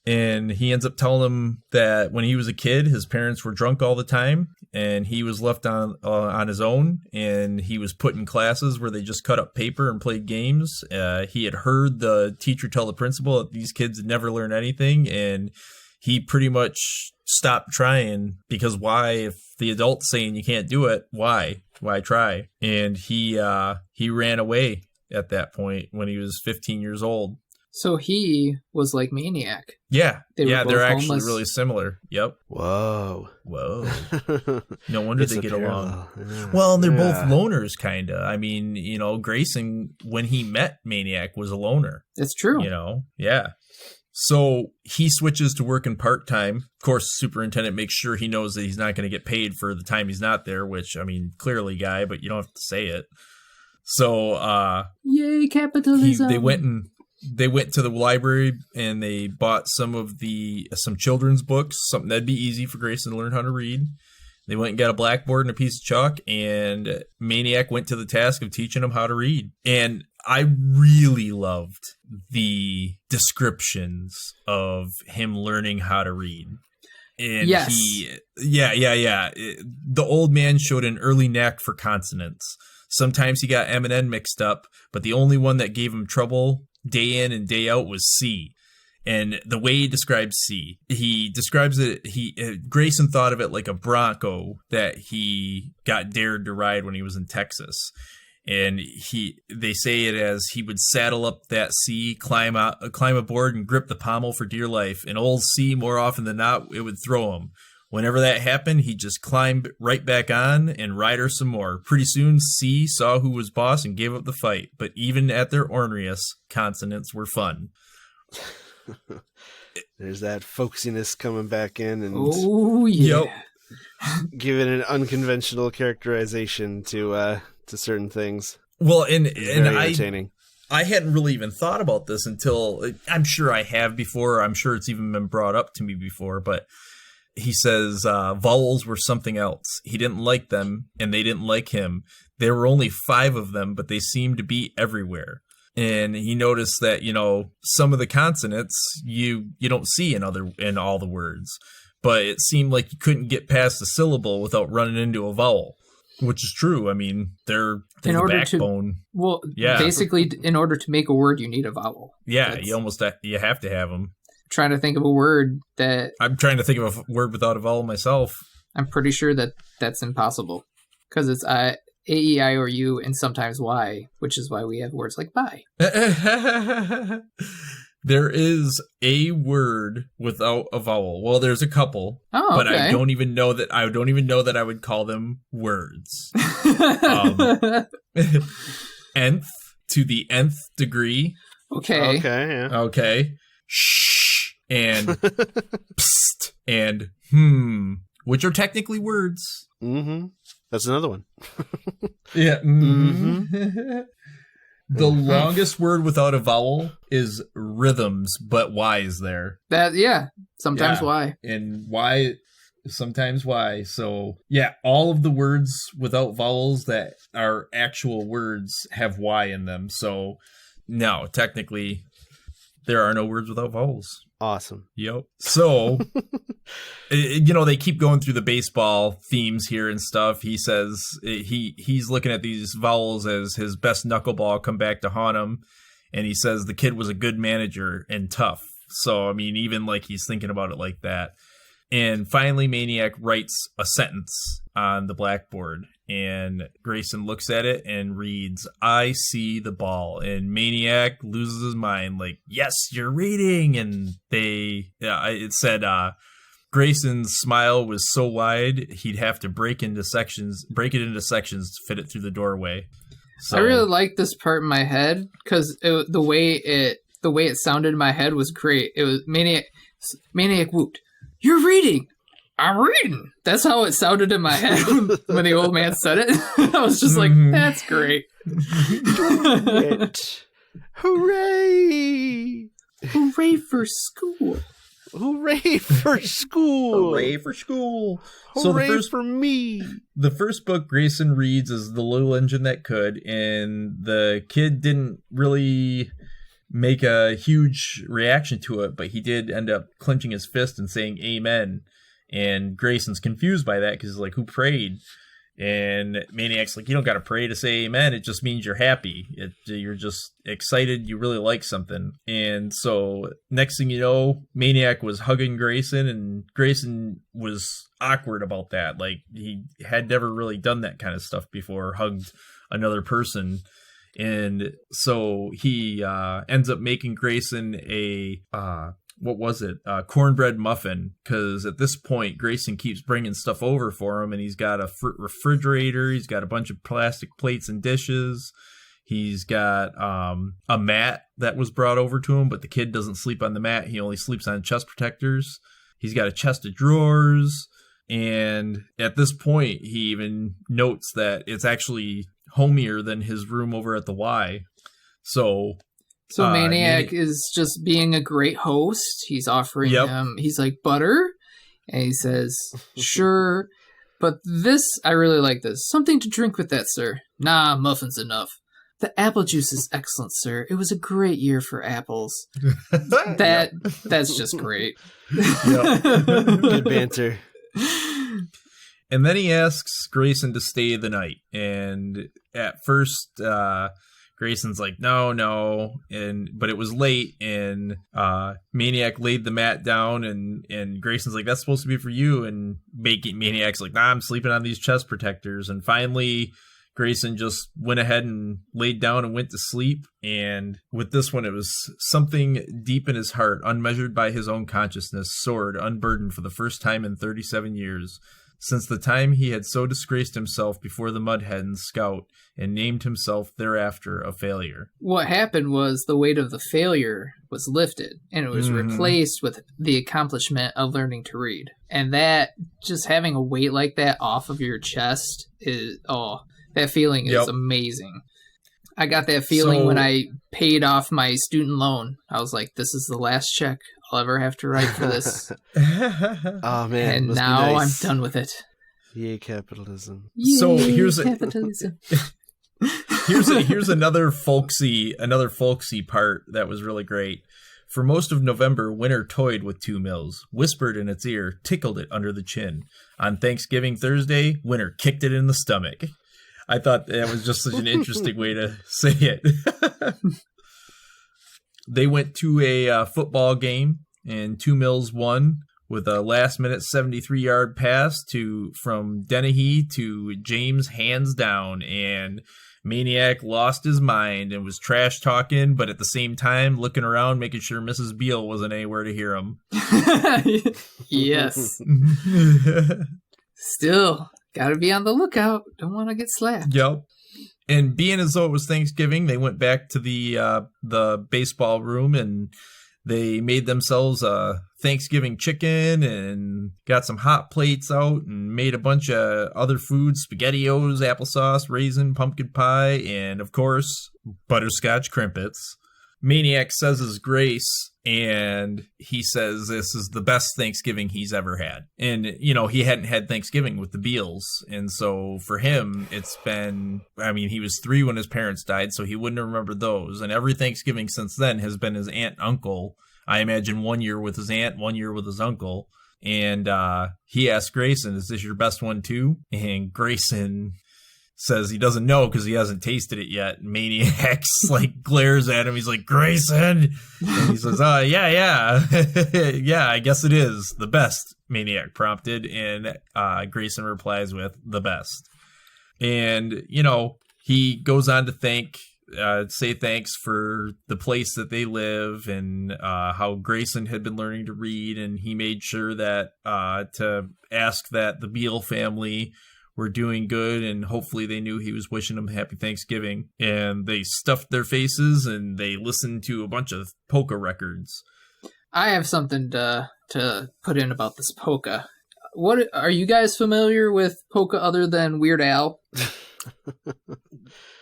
S2: And he ends up telling him that when he was a kid, his parents were drunk all the time, and he was left on his own, and he was put in classes where they just cut up paper and played games. He had heard the teacher tell the principal that these kids would never learn anything, and he pretty much stopped trying, because why? If the adult's saying you can't do it, why try? And he ran away at that point when he was 15 years old.
S3: So he was like Maniac.
S2: Yeah. They're actually
S3: homeless.
S2: really similar. Yep.
S1: Whoa.
S2: No wonder
S1: It's
S2: they
S1: a
S2: get
S1: parallel.
S2: along.
S1: Yeah.
S2: Well, and they're both loners, kind of. I mean, Grayson, when he met Maniac, was a loner.
S3: That's true.
S2: Yeah. So he switches to working part-time. Of course, the superintendent makes sure he knows that he's not going to get paid for the time he's not there, which, I mean, clearly, guy, but you don't have to say it. So,
S3: yay, capitalism.
S2: They went to the library and they bought some children's books, something that'd be easy for Grayson to learn how to read. They went and got a blackboard and a piece of chalk, and Maniac went to the task of teaching him how to read. And I really loved the descriptions of him learning how to read. And
S3: yes.
S2: The old man showed an early knack for consonants. Sometimes he got M and N mixed up, but the only one that gave him trouble day in and day out was C. And the way he describes C, he describes it, Grayson thought of it like a Bronco that he got dared to ride when he was in Texas. And they say it as he would saddle up that C, climb aboard and grip the pommel for dear life. And old C, more often than not, it would throw him. Whenever that happened, he just climbed right back on and ride her some more. Pretty soon, C saw who was boss and gave up the fight. But even at their orneryest, consonants were fun.
S1: There's that folksiness coming back in and
S3: Oh, yeah.
S1: giving an unconventional characterization to certain things.
S2: Well, and
S1: Very entertaining.
S2: I hadn't really even thought about this until, I'm sure I have before. I'm sure it's even been brought up to me before, but he says vowels were something else. He didn't like them, and they didn't like him. There were only 5 of them, but they seemed to be everywhere. And he noticed that, some of the consonants you don't see in all the words, but it seemed like you couldn't get past a syllable without running into a vowel, which is true. I mean, they're the backbone.
S3: Basically, in order to make a word, you need a vowel.
S2: Yeah, you have to have them.
S3: Trying to think of a word that...
S2: I'm trying to think of a word without a vowel myself.
S3: I'm pretty sure that's impossible. Because it's A, E, I, or U, and sometimes Y, which is why we have words like bye.
S2: There is a word without a vowel. Well, there's a couple, but I don't even know that I would call them words. Nth to the nth degree.
S3: Okay.
S1: Okay. Yeah.
S2: Okay. Shh and psst and which are technically words.
S1: Mm-hmm. That's another one.
S2: Yeah. Mm-hmm. The longest word without a vowel is rhythms, but Y is there.
S3: Sometimes Y.
S2: And Y, sometimes Y. So, yeah, all of the words without vowels that are actual words have Y in them. So, no, technically, there are no words without vowels.
S1: Awesome.
S2: Yep. So, they keep going through the baseball themes here and stuff. He says he's looking at these vowels as his best knuckleball come back to haunt him. And he says the kid was a good manager and tough. So, I mean, even like he's thinking about it like that. And finally, Maniac writes a sentence on the blackboard. And Grayson looks at it and reads, "I see the ball." And Maniac loses his mind, like, "Yes, you're reading." And it said, Grayson's smile was so wide he'd have to break it into sections to fit it through the doorway. So,
S3: I really like this part in my head because the way it sounded in my head was great. It was Maniac whooped, "You're reading." "I'm reading." That's how it sounded in my head when the old man said it. I was just like, that's great.
S1: Hooray!
S3: Hooray for school.
S1: Hooray for school!
S2: Hooray for school!
S1: Hooray for me!
S2: The first book Grayson reads is The Little Engine That Could, and the kid didn't really make a huge reaction to it, but he did end up clenching his fist and saying amen. And Grayson's confused by that because he's like, who prayed? And Maniac's like, you don't got to pray to say amen. It just means you're happy. You're just excited. You really like something. And so next thing you know, Maniac was hugging Grayson, and Grayson was awkward about that. Like, he had never really done that kind of stuff before, hugged another person. And so he ends up making Grayson a... cornbread muffin, because at this point Grayson keeps bringing stuff over for him, and he's got a refrigerator, he's got a bunch of plastic plates and dishes, he's got a mat that was brought over to him, but the kid doesn't sleep on the mat, he only sleeps on chest protectors, he's got a chest of drawers, and at this point he even notes that it's actually homier than his room over at the Y. So
S3: Maniac is just being a great host. He's offering him, he's like, butter? And he says, sure. But this, I really like this. Something to drink with that, sir. Nah, muffin's enough. The apple juice is excellent, sir. It was a great year for apples. That's just great.
S1: Good banter.
S2: And then he asks Grayson to stay the night. And at first, Grayson's like, no, but it was late, and Maniac laid the mat down, and Grayson's like, that's supposed to be for you, and Maniac's like, nah, I'm sleeping on these chest protectors. And finally, Grayson just went ahead and laid down and went to sleep. And with this one, it was something deep in his heart, unmeasured by his own consciousness, soared unburdened for the first time in 37 years. Since the time he had so disgraced himself before the Mudhens Scout and named himself thereafter a failure.
S3: What happened was the weight of the failure was lifted, and it was replaced with the accomplishment of learning to read. And that, just having a weight like that off of your chest is, that feeling is amazing. I got that feeling when I paid off my student loan. I was like, this is the last check I'll ever have to write for this.
S1: Oh, man.
S3: And now I'm done with it.
S1: Yay, capitalism.
S2: So here's
S3: capitalism.
S2: Here's another folksy part that was really great. For most of November, Winter toyed with Two Mills, whispered in its ear, tickled it under the chin. On Thanksgiving Thursday, Winter kicked it in the stomach. I thought that was just such an interesting way to say it. They went to a football game, and Two Mills won with a last-minute 73-yard pass from Dennehy to James hands down, and Maniac lost his mind and was trash-talking, but at the same time looking around, making sure Mrs. Beale wasn't anywhere to hear him.
S3: Yes. Still, gotta be on the lookout. Don't want to get slapped.
S2: Yep. And being as though it was Thanksgiving, they went back to the baseball room and they made themselves a Thanksgiving chicken and got some hot plates out and made a bunch of other foods, SpaghettiOs, applesauce, raisin, pumpkin pie, and of course, butterscotch crimpets. Maniac says his grace, and he says this is the best Thanksgiving he's ever had. And, he hadn't had Thanksgiving with the Beals. And so for him, it's been, he was 3 when his parents died, so he wouldn't have remembered those. And every Thanksgiving since then has been his aunt and uncle. I imagine 1 year with his aunt, 1 year with his uncle. And he asked Grayson, is this your best one too? And Grayson says he doesn't know because he hasn't tasted it yet. Maniac glares at him. He's like, Grayson! And he says, yeah. Yeah, I guess it is the best, Maniac prompted. And Grayson replies with, the best. And, he goes on to say thanks for the place that they live and how Grayson had been learning to read. And he made sure that to ask that the Beale family were doing good, and hopefully they knew he was wishing them happy Thanksgiving. And they stuffed their faces and they listened to a bunch of polka records.
S3: I have something to put in about this polka. What are you guys familiar with polka other than Weird Al?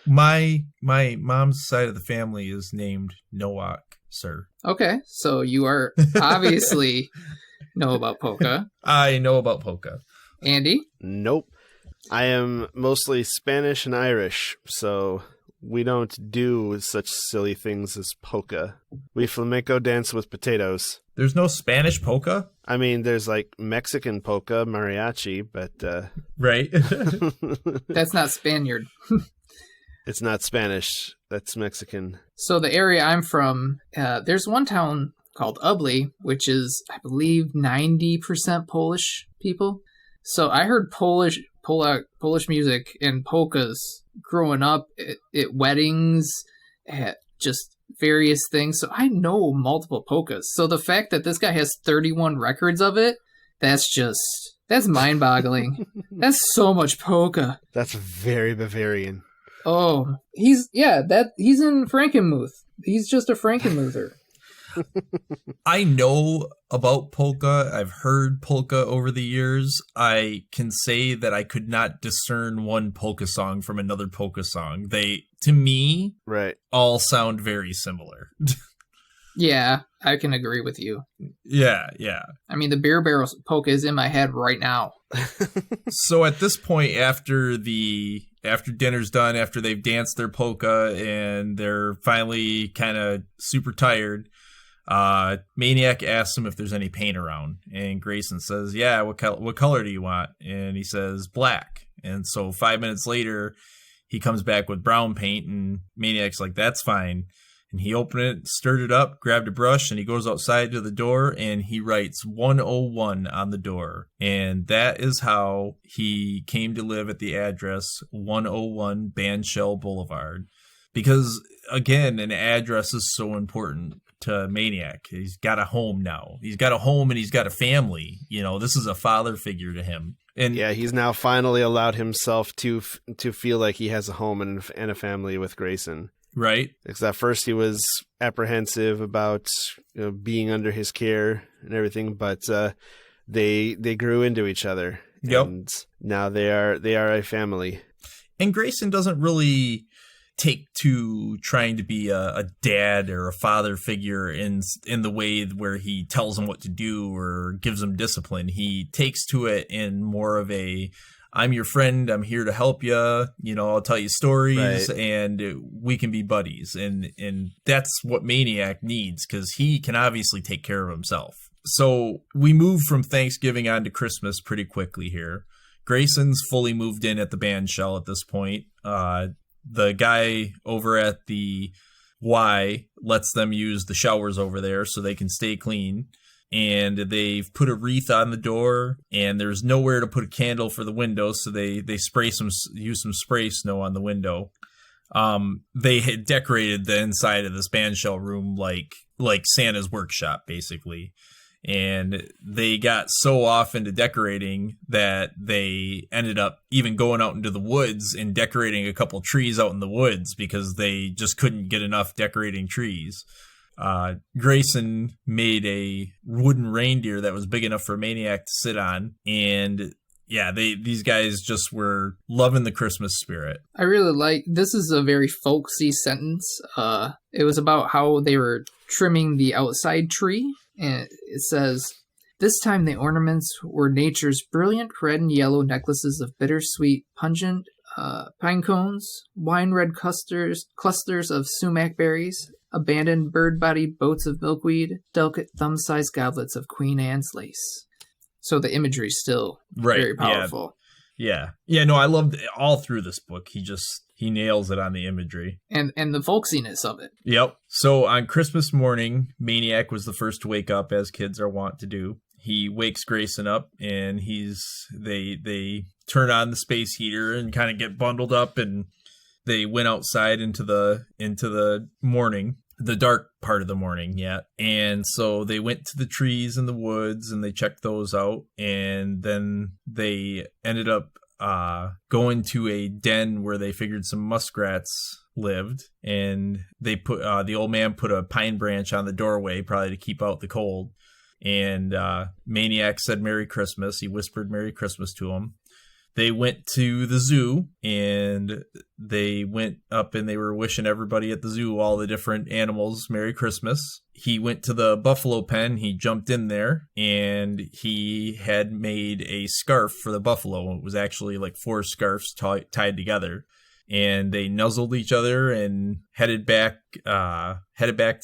S2: My mom's side of the family is named Nowak, sir.
S3: Okay, so you are obviously know about polka.
S2: I know about polka.
S3: Andy?
S1: Nope. I am mostly Spanish and Irish, so we don't do such silly things as polka. We flamenco dance with potatoes.
S2: There's no Spanish polka?
S1: There's Mexican polka, mariachi, but...
S2: Right.
S3: That's not Spaniard.
S1: It's not Spanish. That's Mexican.
S3: So the area I'm from, there's one town called Ubly, which is, I believe, 90% Polish people. So I heard Polish music and polkas growing up at weddings, at just various things. So I know multiple polkas. So the fact that this guy has 31 records of it, that's mind-boggling. That's so much polka.
S1: That's very Bavarian.
S3: Oh, he's in Frankenmuth. He's just a Frankenmuther.
S2: I know about polka. I've heard polka over the years. I can say that I could not discern one polka song from another polka song. They, to me,
S1: right,
S2: all sound very similar.
S3: Yeah, I can agree with you.
S2: Yeah.
S3: The Beer Barrel polka is in my head right now.
S2: So at this point, after dinner's done, after they've danced their polka and they're finally kind of super tired, Maniac asks him if there's any paint around, and Grayson says, yeah, what color do you want? And he says black. And so 5 minutes later he comes back with brown paint, and Maniac's like, that's fine. And he opened it, stirred it up, grabbed a brush, and he goes outside to the door, and he writes 101 on the door. And that is how he came to live at the address 101 Bandshell Boulevard. Because, again, an address is so important to Maniac. He's got a home now. He's got a home and he's got a family. You know, this is a father figure to him. And
S1: yeah, he's now finally allowed himself to feel like he has a home and a family with Grayson.
S2: Right.
S1: Because at first he was apprehensive about being under his care and everything, but they grew into each other.
S2: Yep.
S1: And now they are a family.
S2: And Grayson doesn't really take to trying to be a dad or a father figure in the way where he tells him what to do or gives him discipline. He takes to it in more of a, I'm your friend, I'm here to help you, I'll tell you stories, right, and we can be buddies. And that's what Maniac needs, because he can obviously take care of himself. So we move from Thanksgiving on to Christmas pretty quickly here. Grayson's fully moved in at the Bandshell at this point. The guy over at the Y lets them use the showers over there so they can stay clean. And they've put a wreath on the door, and there's nowhere to put a candle for the window, so they use some spray snow on the window. They had decorated the inside of this Bandshell room like Santa's workshop, basically. And they got so off into decorating that they ended up even going out into the woods and decorating a couple trees out in the woods because they just couldn't get enough decorating trees. Grayson made a wooden reindeer that was big enough for Maniac to sit on. And yeah, these guys just were loving the Christmas spirit.
S3: I really this is a very folksy sentence. It was about how they were trimming the outside tree. And it says, this time the ornaments were nature's brilliant red and yellow necklaces of bittersweet, pungent pine cones, wine-red clusters of sumac berries, abandoned bird-bodied boats of milkweed, delicate thumb-sized goblets of Queen Anne's lace. So the imagery's still very powerful.
S2: Yeah. No, I loved it all through this book. He nails it on the imagery. And
S3: the folksiness of it.
S2: Yep. So on Christmas morning, Maniac was the first to wake up, as kids are wont to do. He wakes Grayson up, and they turn on the space heater and kind of get bundled up, and they went outside into the morning, the dark part of the morning yet. And so they went to the trees in the woods and they checked those out. And then they ended up going to a den where they figured some muskrats lived. And they put the old man put a pine branch on the doorway, probably to keep out the cold. And Maniac said Merry Christmas. He whispered Merry Christmas to him. They went to the zoo, and they went up and they were wishing everybody at the zoo, all the different animals, Merry Christmas. He went to the buffalo pen. He jumped in there, and he had made a scarf for the buffalo. It was actually like 4 scarves tied together. And they nuzzled each other and headed back to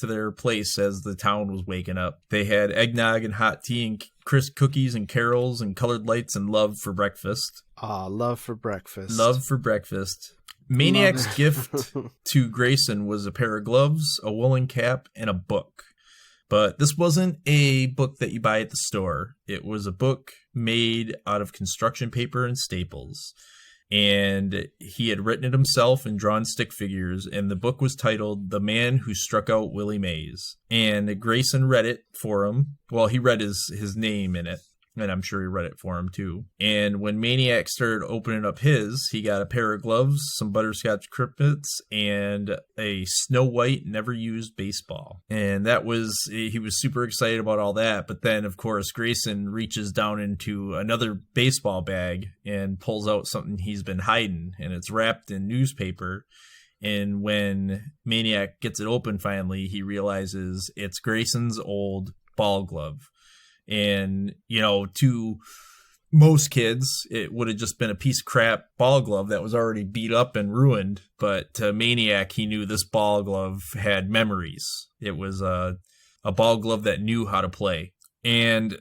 S2: their place as the town was waking up. They had eggnog and hot tea and crisp cookies and carols and colored lights and love for breakfast.
S1: Love for breakfast.
S2: Love for breakfast. Maniac's gift to Grayson was a pair of gloves, a woolen cap, and a book. But this wasn't a book that you buy at the store. It was a book made out of construction paper and staples. And he had written it himself and drawn stick figures, and the book was titled The Man Who Struck Out Willie Mays. And Grayson read it for him. Well, he read his name in it, and I'm sure he read it for him too. And when Maniac started opening up he got a pair of gloves, some butterscotch crimpets, and a Snow White never used baseball. And he was super excited about all that. But then, of course, Grayson reaches down into another baseball bag and pulls out something he's been hiding, and it's wrapped in newspaper. And when Maniac gets it open finally, he realizes it's Grayson's old ball glove. And, to most kids, it would have just been a piece of crap ball glove that was already beat up and ruined. But to Maniac, he knew this ball glove had memories. It was a ball glove that knew how to play. And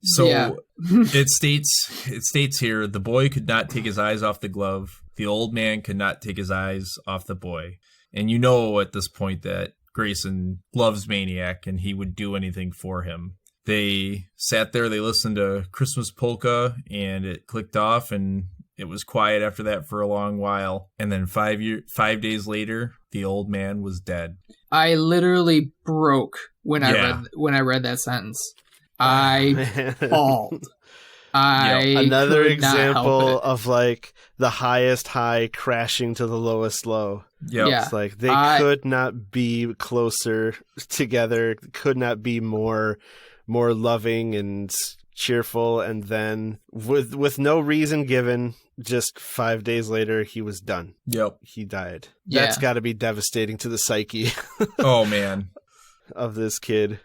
S2: so it states here, the boy could not take his eyes off the glove. The old man could not take his eyes off the boy. And you know at this point that Grayson loves Maniac and he would do anything for him. They sat there, they listened to Christmas Polka, and it clicked off, and it was quiet after that for a long while. And then 5 days later, the old man was dead.
S3: I literally broke when I read that sentence. I bawled.
S1: Another example of like the highest high crashing to the lowest low.
S2: Yep.
S3: Yeah.
S1: It's like they could not be closer together, could not be more loving and cheerful, and then with no reason given, just 5 days later he was done.
S2: Yep.
S1: He died.
S3: Yeah.
S1: That's got to be devastating to the psyche.
S2: Oh man.
S1: Of this kid.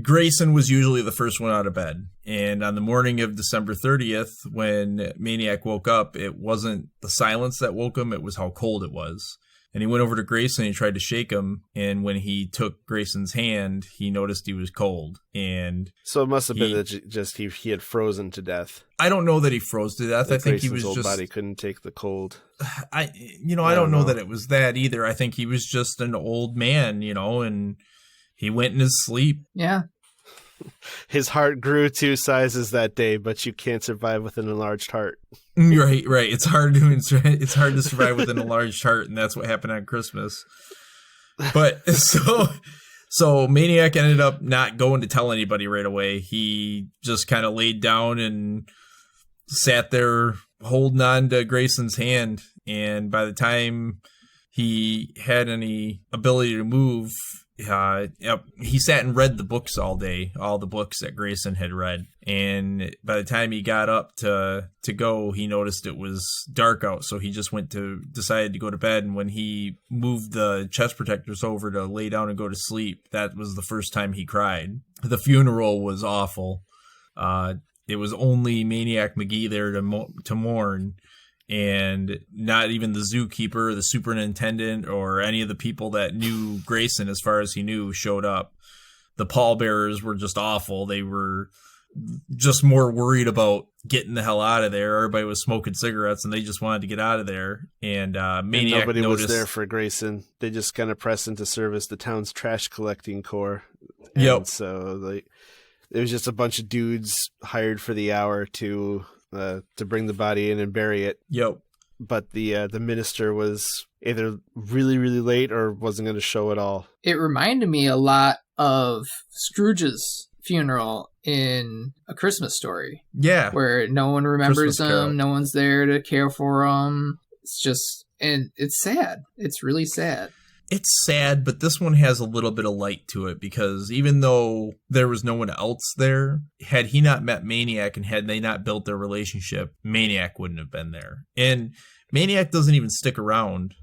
S2: Grayson was usually the first one out of bed. And on the morning of December 30th, when Maniac woke up, it wasn't the silence that woke him, it was how cold it was. And he went over to Grayson and he tried to shake him. And when he took Grayson's hand, he noticed he was cold. And
S1: so it must have been that just he had frozen to death.
S2: I don't know that he froze to death. I think he was
S1: old
S2: just
S1: body couldn't take the cold.
S2: I don't know that it was that either. I think he was just an old man, and he went in his sleep.
S3: Yeah.
S1: His heart grew 2 sizes that day, but you can't survive with an enlarged heart.
S2: Right. It's hard to survive with an enlarged heart, and that's what happened on Christmas. But so Maniac ended up not going to tell anybody right away. He just kind of laid down and sat there holding on to Grayson's hand, and by the time he had any ability to move, he sat and read the books all day, all the books that Grayson had read. And by the time he got up to go, he noticed it was dark out. So he just decided to go to bed. And when he moved the chest protectors over to lay down and go to sleep, that was the first time he cried. The funeral was awful. It was only Maniac Magee there to mourn. And not even the zookeeper, the superintendent, or any of the people that knew Grayson, as far as he knew, showed up. The pallbearers were just awful. They were just more worried about getting the hell out of there. Everybody was smoking cigarettes, and they just wanted to get out of there. And Maniac
S1: nobody
S2: noticed,
S1: was there for Grayson. They just kind of pressed into service the town's trash collecting corps.
S2: Yep.
S1: So it was just a bunch of dudes hired for the hour to bring the body in and bury it.
S2: Yep.
S1: But the minister was either really, really late or wasn't going to show at all.
S3: It reminded me a lot of Scrooge's funeral in A Christmas Story.
S2: Yeah.
S3: Where no one remembers
S2: Christmas Carol.
S3: him, no one's there to care for him. It's just, and it's sad. It's really sad.
S2: It's sad, but this one has a little bit of light to it, because even though there was no one else there, had he not met Maniac and had they not built their relationship, Maniac wouldn't have been there. And Maniac doesn't even stick around.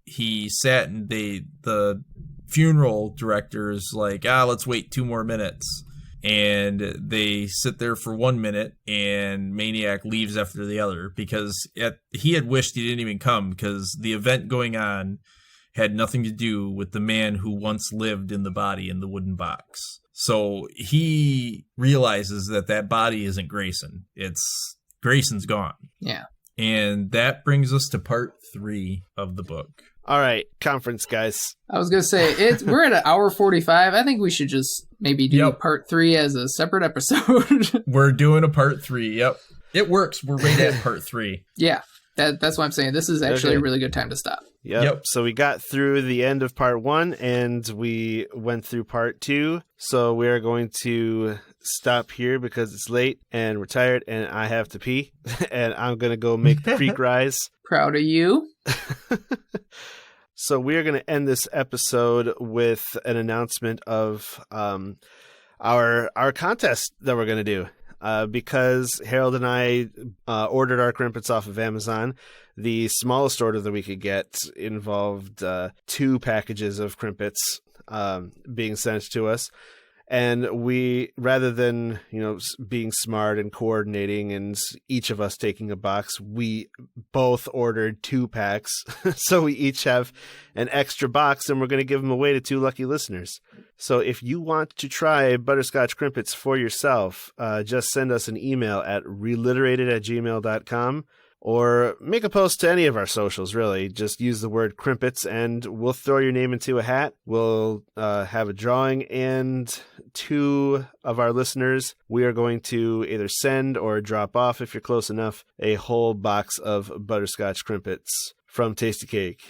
S2: He sat and the funeral director is like, let's wait 2 more minutes. And they sit there for 1 minute, and Maniac leaves after the other, because he had wished he didn't even come, because the event going on had nothing to do with the man who once lived in the body in the wooden box. So he realizes that body isn't Grayson. Grayson's gone.
S3: Yeah.
S2: And that brings us to part 3 of the book.
S1: All right, conference, guys.
S3: I was going to say, we're at an hour 45. I think we should just maybe do part 3 as a separate episode.
S2: We're doing a part 3, yep. It works. We're right at part 3.
S3: Yeah, that's what I'm saying. This is actually a really good time to stop.
S1: Yep. So we got through the end of part 1 and we went through part 2. So we are going to stop here because it's late and we're tired and I have to pee. And I'm going to go make the creek rise.
S3: Proud of you.
S1: So we are going to end this episode with an announcement of our contest that we're going to do. Because Harold and I ordered our crimpets off of Amazon. The smallest order that we could get involved 2 packages of crimpets being sent to us. And we, rather than, being smart and coordinating and each of us taking a box, we both ordered 2 packs. So we each have an extra box, and we're going to give them away to 2 lucky listeners. So if you want to try butterscotch crimpets for yourself, just send us an email at reliterated@gmail.com or make a post to any of our socials, really. Just use the word Crimpets and we'll throw your name into a hat. We'll have a drawing, and 2 of our listeners, we are going to either send or drop off, if you're close enough, a whole box of butterscotch Crimpets from Tasty Cake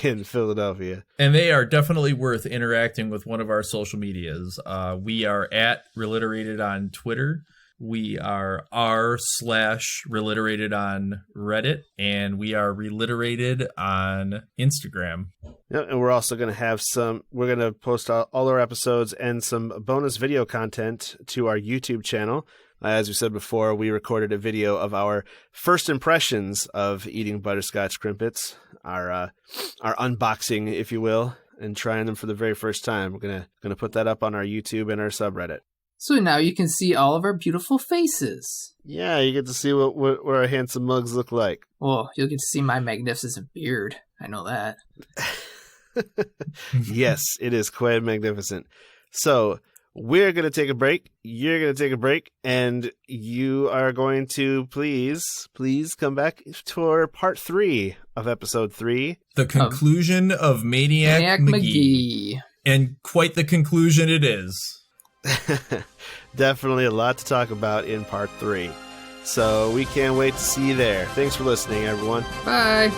S1: in Philadelphia.
S2: And they are definitely worth interacting with one of our social medias. We are at ReLiterated on Twitter. We are r/ReLiterated on Reddit, and we are ReLiterated on Instagram.
S1: Yep, and we're also going to have we're going to post all our episodes and some bonus video content to our YouTube channel. As we said before, we recorded a video of our first impressions of eating butterscotch Crimpets, our unboxing, if you will, and trying them for the very first time. We're gonna put that up on our YouTube and our subreddit.
S3: So now you can see all of our beautiful faces.
S1: Yeah, you get to see what our handsome mugs look like.
S3: Oh, you'll get to see my magnificent beard. I know that.
S1: Yes, it is quite magnificent. So we're going to take a break. You're going to take a break. And you are going to please come back for part 3 of episode 3.
S2: The conclusion of Maniac Magee. And quite the conclusion it is.
S1: Definitely a lot to talk about in part 3. So we can't wait to see you there. Thanks for listening, everyone.
S3: Bye.